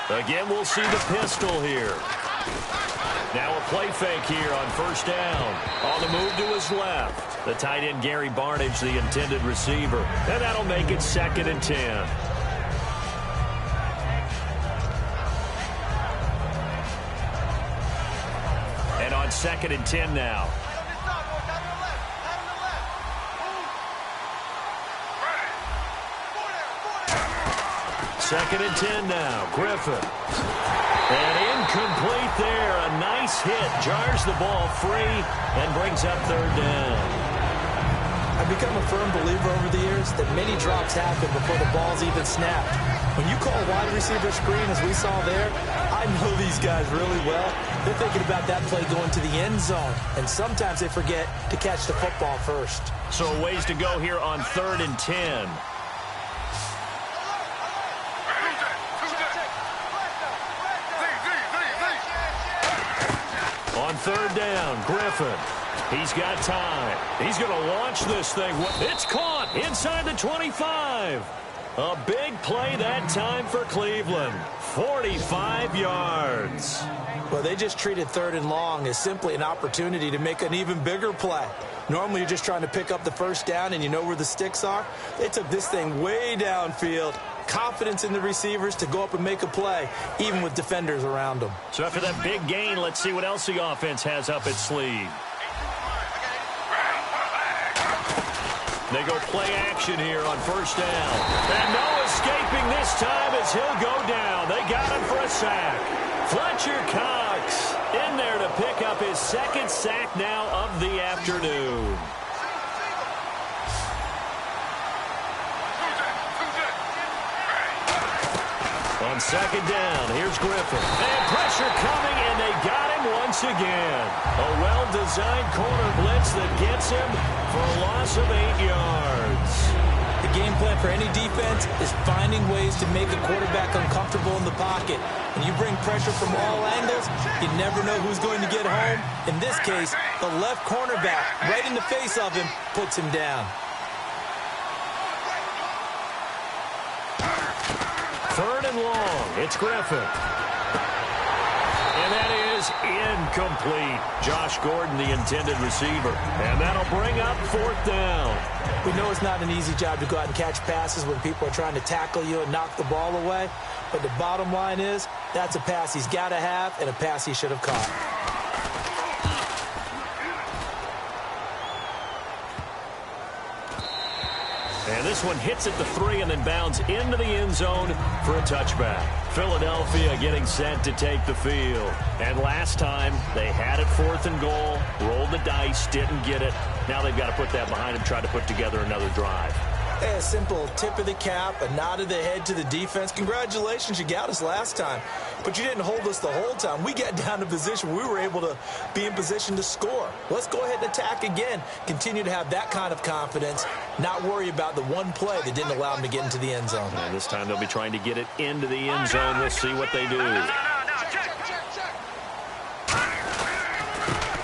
Speaker 4: Again, we'll see the pistol here. Now a play fake here on 1st down. On the move to his left. The tight end, Gary Barnidge, the intended receiver. And that'll make it 2nd and 10. And on 2nd and 10 now. Second and 10 now. Griffin. And incomplete there. A nice hit. Jars the ball free and brings up 3rd down.
Speaker 5: I've become a firm believer over the years that many drops happen before the ball's even snapped. When you call a wide receiver screen, as we saw there, I know these guys really well. They're thinking about that play going to the end zone, and sometimes they forget to catch the football first.
Speaker 4: So a ways to go here on 3rd and 10. On 3rd down, Griffin. He's got time. He's going to launch this thing. It's caught inside the 25. A big play that time for Cleveland. 45 yards.
Speaker 5: Well, they just treated 3rd and long as simply an opportunity to make an even bigger play. Normally, you're just trying to pick up the first down and you know where the sticks are. They took this thing way downfield. Confidence in the receivers to go up and make a play, even with defenders around them.
Speaker 4: So after that big gain, let's see what else the offense has up its sleeve. They go play action here on 1st down. And no escaping this time as he'll go down. They got him for a sack. Fletcher Cox in there to pick up his 2nd sack now of the afternoon. On 2nd down, here's Griffin. And pressure coming, and they got him once again. A well-designed corner blitz that gets him for a loss of 8 yards.
Speaker 5: The game plan for any defense is finding ways to make a quarterback uncomfortable in the pocket. When you bring pressure from all angles, you never know who's going to get home. In this case, the left cornerback, right in the face of him, puts him down.
Speaker 4: 3rd and long. It's Griffin. And that is incomplete. Josh Gordon, the intended receiver. And that'll bring up 4th down.
Speaker 5: We know it's not an easy job to go out and catch passes when people are trying to tackle you and knock the ball away. But the bottom line is, that's a pass he's got to have and a pass he should have caught.
Speaker 4: And this one hits at the 3 and then bounds into the end zone for a touchback. Philadelphia getting set to take the field. And last time, they had it 4th and goal, rolled the dice, didn't get it. Now they've got to put that behind them, try to put together another drive.
Speaker 5: Hey, a simple tip of the cap, a nod of the head to the defense. Congratulations, you got us last time. But you didn't hold us the whole time. We got down to position. We were able to be in position to score. Let's go ahead and attack again. Continue to have that kind of confidence. Not worry about the one play that didn't allow them to get into the end zone.
Speaker 4: And this time they'll be trying to get it into the end zone. We'll see what they do.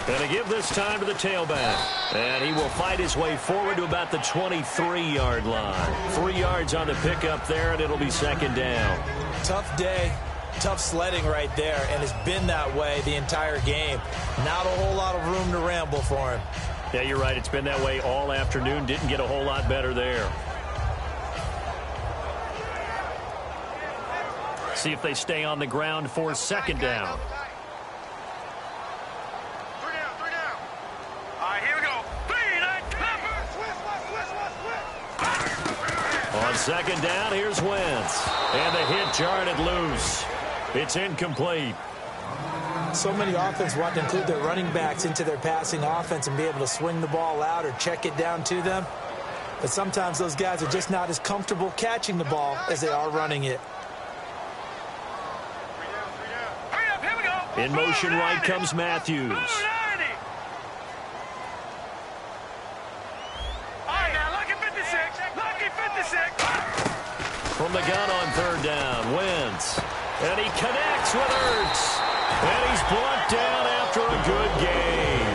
Speaker 4: Going to give this time to the tailback. And he will fight his way forward to about the 23-yard line. 3 yards on the pickup there, and it'll be 2nd down.
Speaker 5: Tough day, tough sledding right there, and it's been that way the entire game. Not a whole lot of room to ramble for him.
Speaker 4: Yeah, you're right. It's been that way all afternoon. Didn't get a whole lot better there. See if they stay on the ground for 2nd down. On 2nd down, here's Wentz. And the hit jarred loose. It's incomplete.
Speaker 5: So many offenses want to include their running backs into their passing offense and be able to swing the ball out or check it down to them. But sometimes those guys are just not as comfortable catching the ball as they are running it.
Speaker 4: In motion right comes Matthews. From the gun on 3rd down, Wentz. And he connects with Ertz. And he's brought down after a good gain.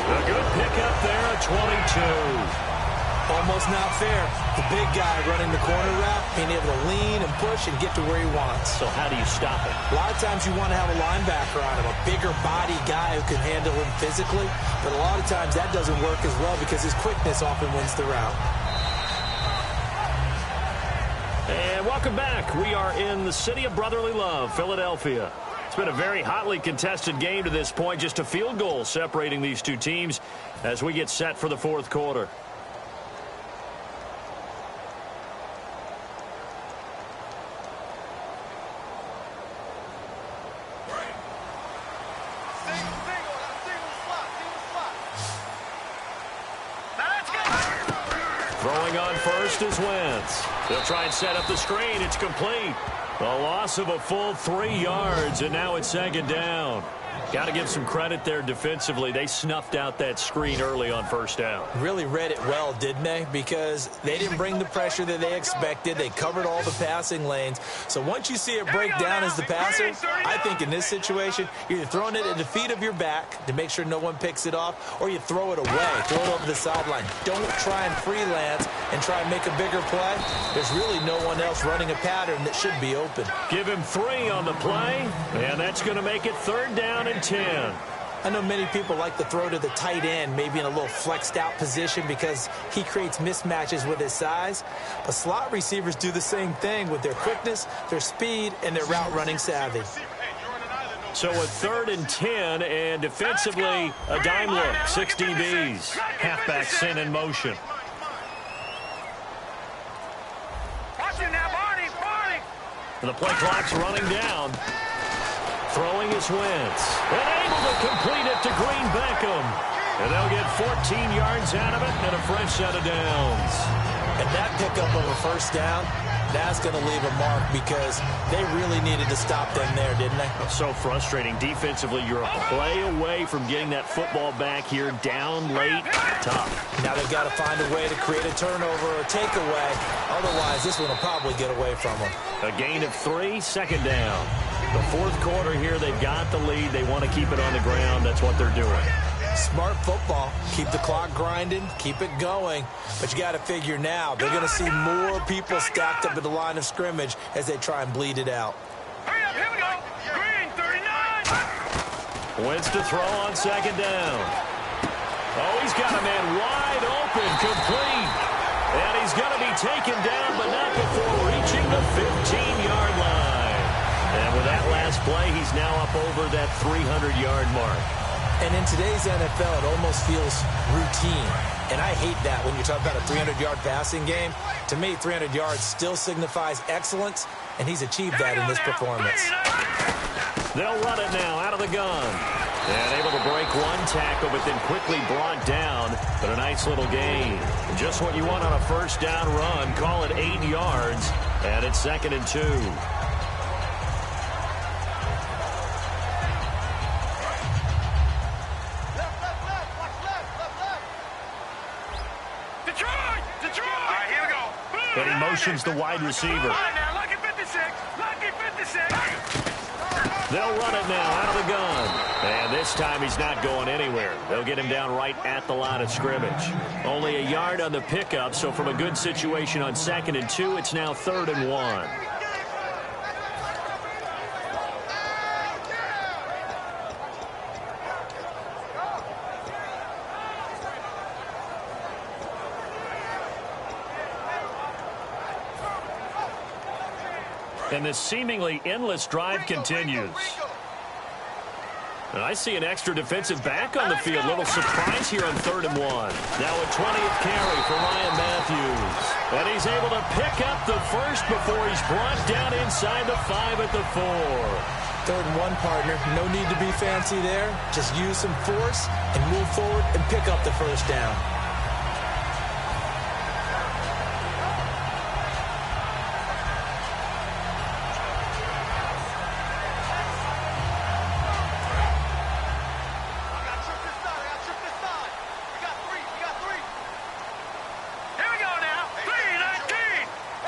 Speaker 4: A good pickup there at 22.
Speaker 5: Almost not fair. The big guy running the corner route, being able to lean and push and get to where he wants.
Speaker 4: So how do you stop it?
Speaker 5: A lot of times you want to have a linebacker on him, a bigger body guy who can handle him physically. But a lot of times that doesn't work as well because his quickness often wins the route.
Speaker 4: And welcome back. We are in the city of brotherly love, Philadelphia. It's been a very hotly contested game to this point. Just a field goal separating these two teams as we get set for the 4th quarter. Throwing on first is Wentz. They'll try and set up the screen. It's complete. A loss of a full 3 yards, and now it's 2nd down. Got to give some credit there defensively. They snuffed out that screen early on 1st down.
Speaker 5: Really read it well, didn't they? Because they didn't bring the pressure that they expected. They covered all the passing lanes. So once you see it break down as the passer, I think in this situation, you're either throwing it at the feet of your back to make sure no one picks it off, or you throw it away, throw it over the sideline. Don't try and freelance and try and make a bigger play. There's really no one else running a pattern that should be open.
Speaker 4: Give him 3 on the play, and that's going to make it 3rd down and 10.
Speaker 5: I know many people like to throw to the tight end, maybe in a little flexed out position because he creates mismatches with his size. But slot receivers do the same thing with their quickness, their speed, and their route running savvy.
Speaker 4: So a 3rd and 10, and defensively a dime look, 6 DBs. Halfback sent in motion. And the play clock's running down. Throwing is Wentz. And able to complete it to Green Beckham. And they'll get 14 yards out of it and a fresh set of downs.
Speaker 5: And that pickup of a 1st down, that's going to leave a mark because they really needed to stop them there, didn't they?
Speaker 4: So frustrating. Defensively, you're a play away from getting that football back here down late. Tough.
Speaker 5: Now they've got to find a way to create a turnover or a takeaway. Otherwise, this one will probably get away from them.
Speaker 4: A gain of 3, 2nd down. The 4th quarter here, they've got the lead. They want to keep it on the ground. That's what they're doing.
Speaker 5: Smart football. Keep the clock grinding. Keep it going. But you got to figure now, they're going to see more people stacked up at the line of scrimmage as they try and bleed it out.
Speaker 2: Hurry up, here we go. Green, 39.
Speaker 4: Wentz to throw on 2nd down. Oh, he's got a man wide open, complete. And he's going to be taken down, but not before reaching the 15-yard line. And with that last play, he's now up over that 300-yard mark.
Speaker 5: And in today's NFL, it almost feels routine. And I hate that when you talk about a 300-yard passing game. To me, 300 yards still signifies excellence, and he's achieved that in this performance.
Speaker 4: They'll run it now out of the gun. And able to break one tackle, but then quickly brought down. But a nice little gain. Just what you want on a first down run. Call it 8 yards. And it's 2nd and 2. And he motions the wide receiver. They'll run it now out of the gun. And this time he's not going anywhere. They'll get him down right at the line of scrimmage. Only a yard on the pickup, so from a good situation on 2nd and 2, it's now 3rd and 1. And this seemingly endless drive continues. And I see an extra defensive back on the field. Little surprise here on 3rd and 1. Now a 20th carry for Ryan Matthews. And he's able to pick up the first before he's brought down inside the 5 at the 4.
Speaker 5: 3rd and 1, partner. No need to be fancy there. Just use some force and move forward and pick up the first down.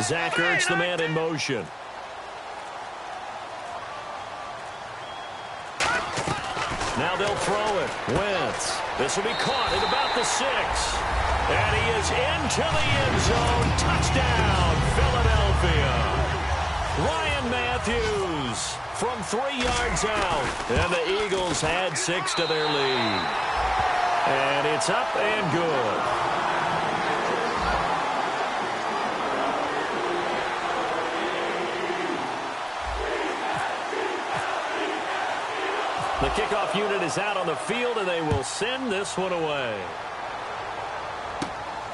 Speaker 4: Zach Ertz, the man in motion. Now they'll throw it. Wentz. This will be caught at about the 6. And he is into the end zone. Touchdown, Philadelphia. Ryan Matthews from 3 yards out. And the Eagles add 6 to their lead. And it's up and good. The kickoff unit is out on the field, and they will send this one away.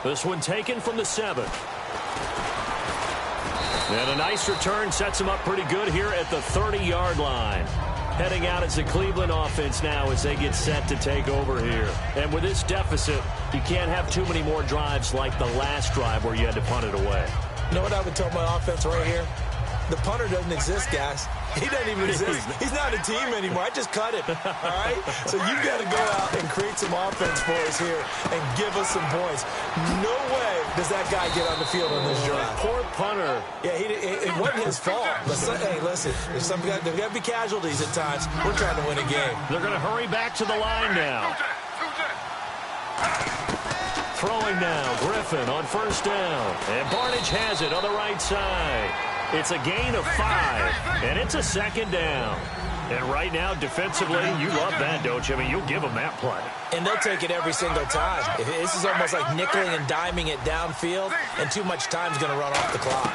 Speaker 4: This one taken from the 7. And a nice return sets them up pretty good here at the 30-yard line. Heading out as the Cleveland offense now as they get set to take over here. And with this deficit, you can't have too many more drives like the last drive where you had to punt it away.
Speaker 5: You know what I would tell my offense right here? The punter doesn't exist, guys. He doesn't even exist. He's not a team anymore. I just cut it. All right? So you've got to go out and create some offense for us here and give us some points. No way does that guy get on the field on this drive.
Speaker 4: Poor punter.
Speaker 5: Yeah, it wasn't his fault. But hey, listen, there's got to be casualties at times. We're trying to win a game.
Speaker 4: They're going to hurry back to the line now. Throwing now, Griffin on first down. And Barnidge has it on the right side. It's a gain of 5, and it's a 2nd down. And right now, defensively, you love that, don't you? I mean, you'll give them that play.
Speaker 5: And they'll take it every single time. This is almost like nickeling and diming it downfield, and too much time's going to run off the clock.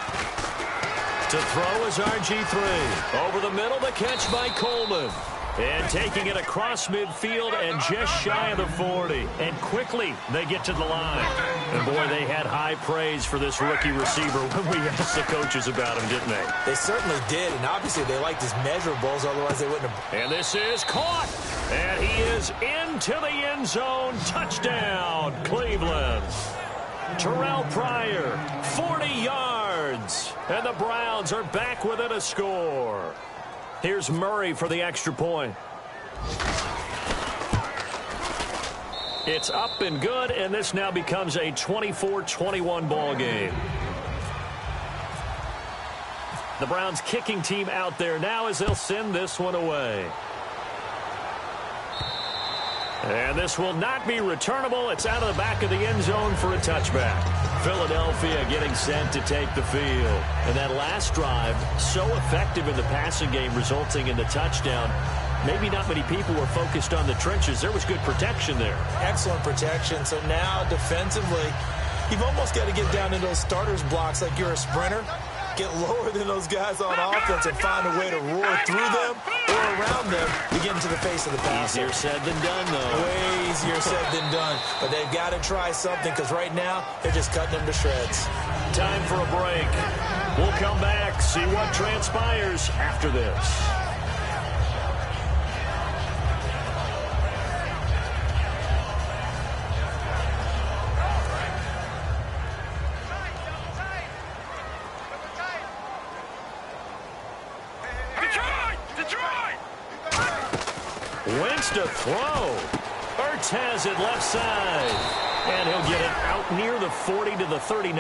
Speaker 4: To throw is RG3. Over the middle, the catch by Coleman. And taking it across midfield and just shy of the 40. And quickly, they get to the line. And boy, they had high praise for this rookie receiver when we asked the coaches about him, didn't they?
Speaker 5: They certainly did, and obviously they liked his measurables, otherwise they wouldn't have.
Speaker 4: And this is caught. And he is into the end zone. Touchdown, Cleveland. Terrell Pryor, 40 yards. And the Browns are back within a score. Here's Murray for the extra point. It's up and good, and this now becomes a 24-21 ball game. The Browns kicking team out there now as they'll send this one away. And this will not be returnable. It's out of the back of the end zone for a touchback. Philadelphia getting sent to take the field. And that last drive, so effective in the passing game, resulting in the touchdown. Maybe not many people were focused on the trenches. There was good protection there.
Speaker 5: Excellent protection. So now defensively, you've almost got to get down into those starters blocks like you're a sprinter get lower than those guys on offense and find a way to roar through them or around them to get into the face of the passer.
Speaker 4: Easier said than done, though.
Speaker 5: Way easier said than done. But they've got to try something because right now they're just cutting them to shreds.
Speaker 4: Time for a break. We'll come back, see what transpires after this. Wentz to throw. Ertz has it left side. And he'll get it out near the 40 to the 39.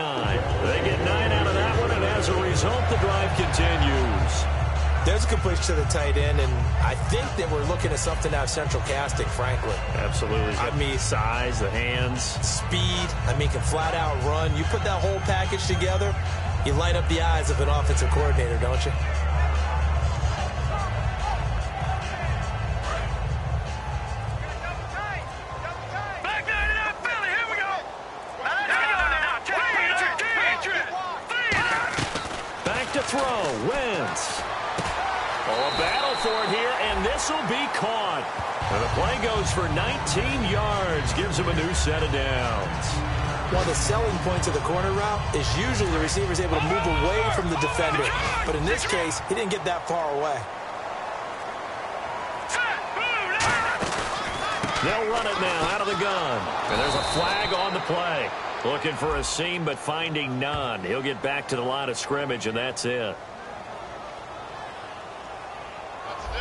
Speaker 4: They get 9 out of that one, and as a result, the drive continues.
Speaker 5: There's a completion to the tight end, and I think that we're looking at something out of Central Casting, frankly.
Speaker 4: Absolutely.
Speaker 5: I mean,
Speaker 4: size, the hands.
Speaker 5: Speed. I mean, can flat out run. You put that whole package together, you light up the eyes of an offensive coordinator, don't you?
Speaker 4: Throw, Wentz. Oh, a battle for it here, and this will be caught. And the play goes for 19 yards, gives him a new set of downs.
Speaker 5: One of the selling points of the corner route is usually the receiver is able to move away from the defender. But in this case, he didn't get that far away.
Speaker 4: They'll run it now out of the gun. And there's a flag on the play. Looking for a seam, but finding none. He'll get back to the line of scrimmage, and that's it.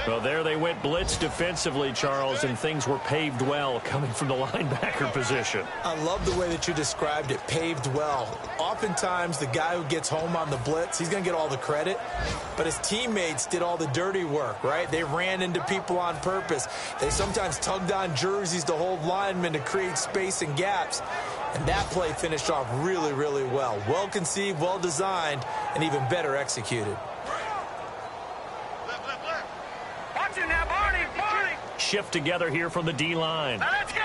Speaker 4: Well, there they went blitz defensively, Charles, and things were paved well coming from the linebacker position.
Speaker 5: I love the way that you described it, paved well. Oftentimes, the guy who gets home on the blitz, he's going to get all the credit, but his teammates did all the dirty work, right? They ran into people on purpose. They sometimes tugged on jerseys to hold linemen to create space and gaps, and that play finished off really, really well. Well conceived, well designed, and even better executed.
Speaker 4: Shift together here from the D-line.
Speaker 2: Let's go!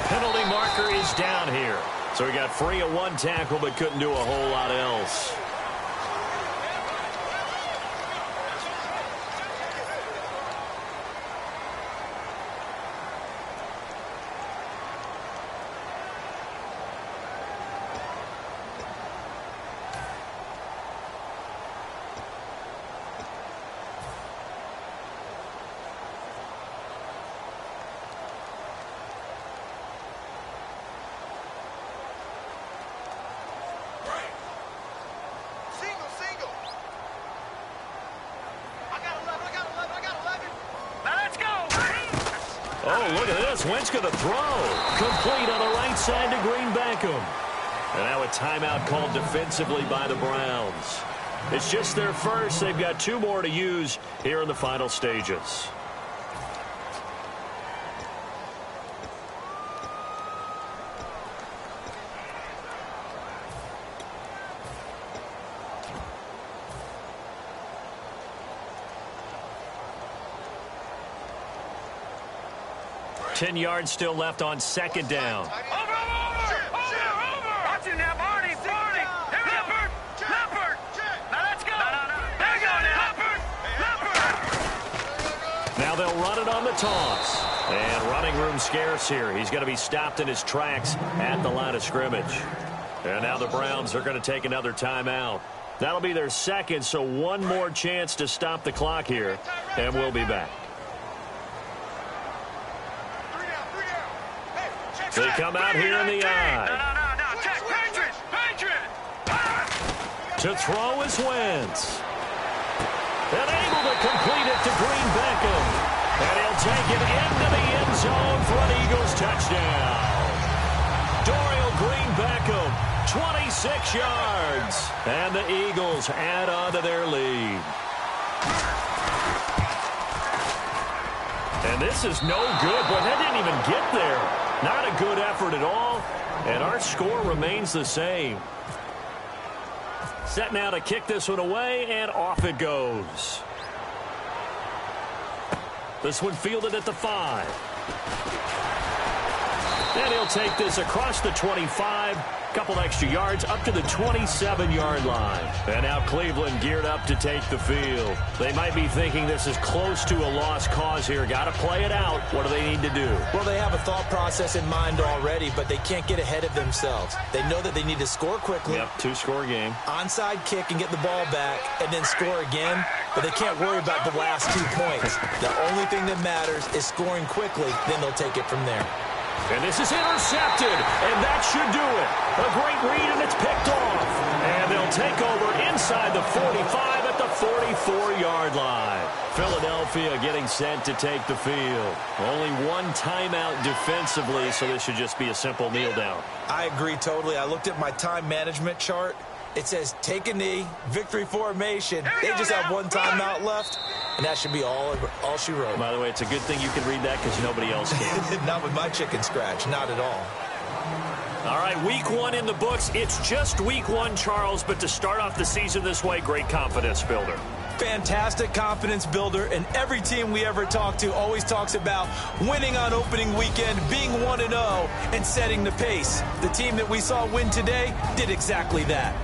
Speaker 4: Penalty marker is down here. So he got free of one tackle but couldn't do a whole lot else. Oh, look at this. Wentz going to throw. Complete on the right side to Green Beckham. And now a timeout called defensively by the Browns. It's just their first. They've got 2 more to use here in the final stages. Ten yards still left on second down.
Speaker 2: Over! Watch it now, Barney! Leopard! Now let's go! There you go now! Leopard!
Speaker 4: Now they'll run it on the toss. And running room scarce here. He's going to be stopped in his tracks at the line of scrimmage. And now the Browns are going to take another timeout. That'll be their second, so one more chance to stop the clock here. And we'll be back. They come out here in the eye.
Speaker 2: No. Check. Patriot!
Speaker 4: To throw is Wentz. And able to complete it to Green Beckham. And he'll take it into the end zone for an Eagles touchdown. Dorial Green Beckham, 26 yards. And the Eagles add on to their lead. And this is no good. Boy, that didn't even get there. Not a good effort at all, and our score remains the same. Set now to kick this one away, and off it goes. This one fielded at the 5. And he'll take this across the 25, couple extra yards up to the 27-yard line. And now Cleveland geared up to take the field. They might be thinking this is close to a lost cause here. Got to play it out. What do they need to do?
Speaker 5: Well, they have a thought process in mind already, but they can't get ahead of themselves. They know that they need to score quickly.
Speaker 4: Yep, two-score game.
Speaker 5: Onside kick and get the ball back and then score again, but they can't worry about the last 2 points. The only thing that matters is scoring quickly, then they'll take it from there.
Speaker 4: And this is intercepted, and that should do it. A great read, and it's picked off. And they'll take over inside the 45 at the 44-yard line. Philadelphia getting set to take the field. Only one timeout defensively, so this should just be a simple kneel down.
Speaker 5: I agree totally. I looked at my time management chart. It says take a knee, victory formation. They just have one timeout left, and that should be all she wrote.
Speaker 4: By the way, it's a good thing you can read that because nobody else can.
Speaker 5: Not with my chicken scratch, not at all.
Speaker 4: All right, week one in the books. It's just week one, Charles, but to start off the season this way, great confidence builder.
Speaker 5: Fantastic confidence builder, and every team we ever talk to always talks about winning on opening weekend, being 1-0, and setting the pace. The team that we saw win today did exactly that.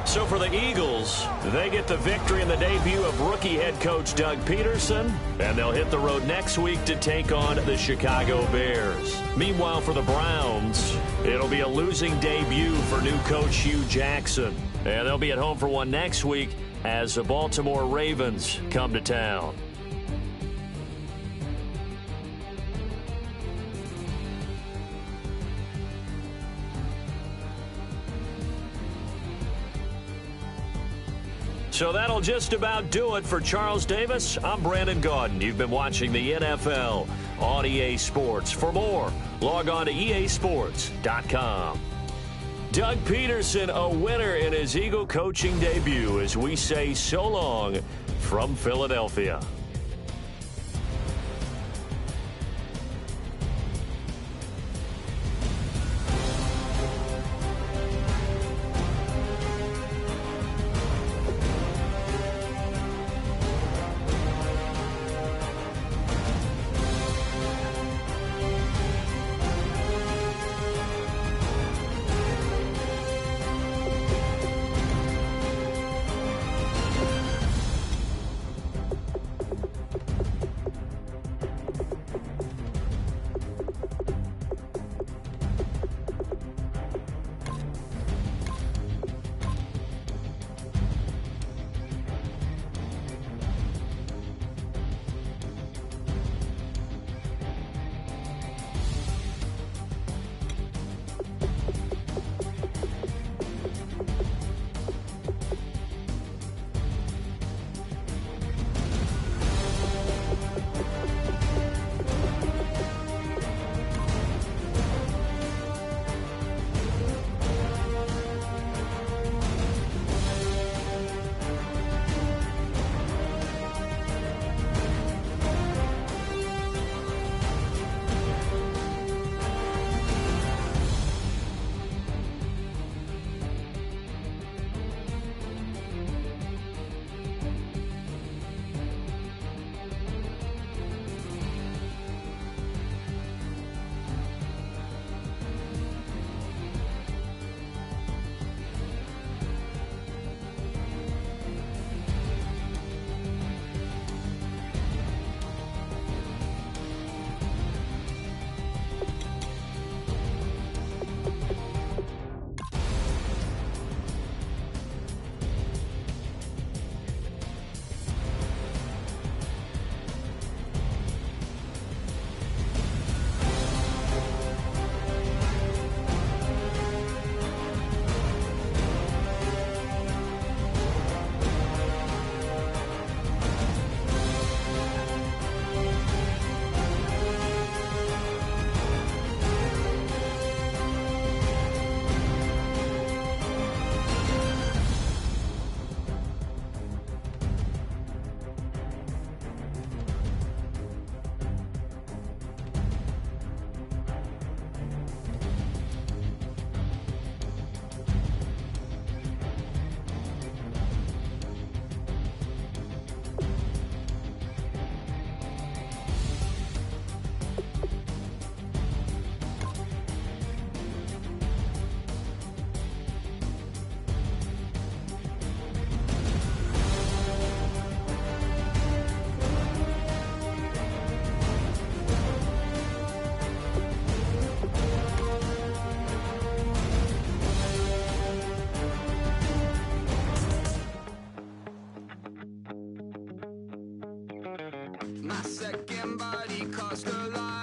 Speaker 4: So for the Eagles, they get the victory in the debut of rookie head coach Doug Peterson, and they'll hit the road next week to take on the Chicago Bears. Meanwhile, for the Browns, it'll be a losing debut for new coach Hugh Jackson, and they'll be at home for one next week as the Baltimore Ravens come to town. So that'll just about do it for Charles Davis. I'm Brandon Gaudin. You've been watching the NFL on EA Sports. For more, log on to easports.com. Doug Peterson, a winner in his Eagle coaching debut, as we say so long from Philadelphia.
Speaker 2: My second body cost a lot.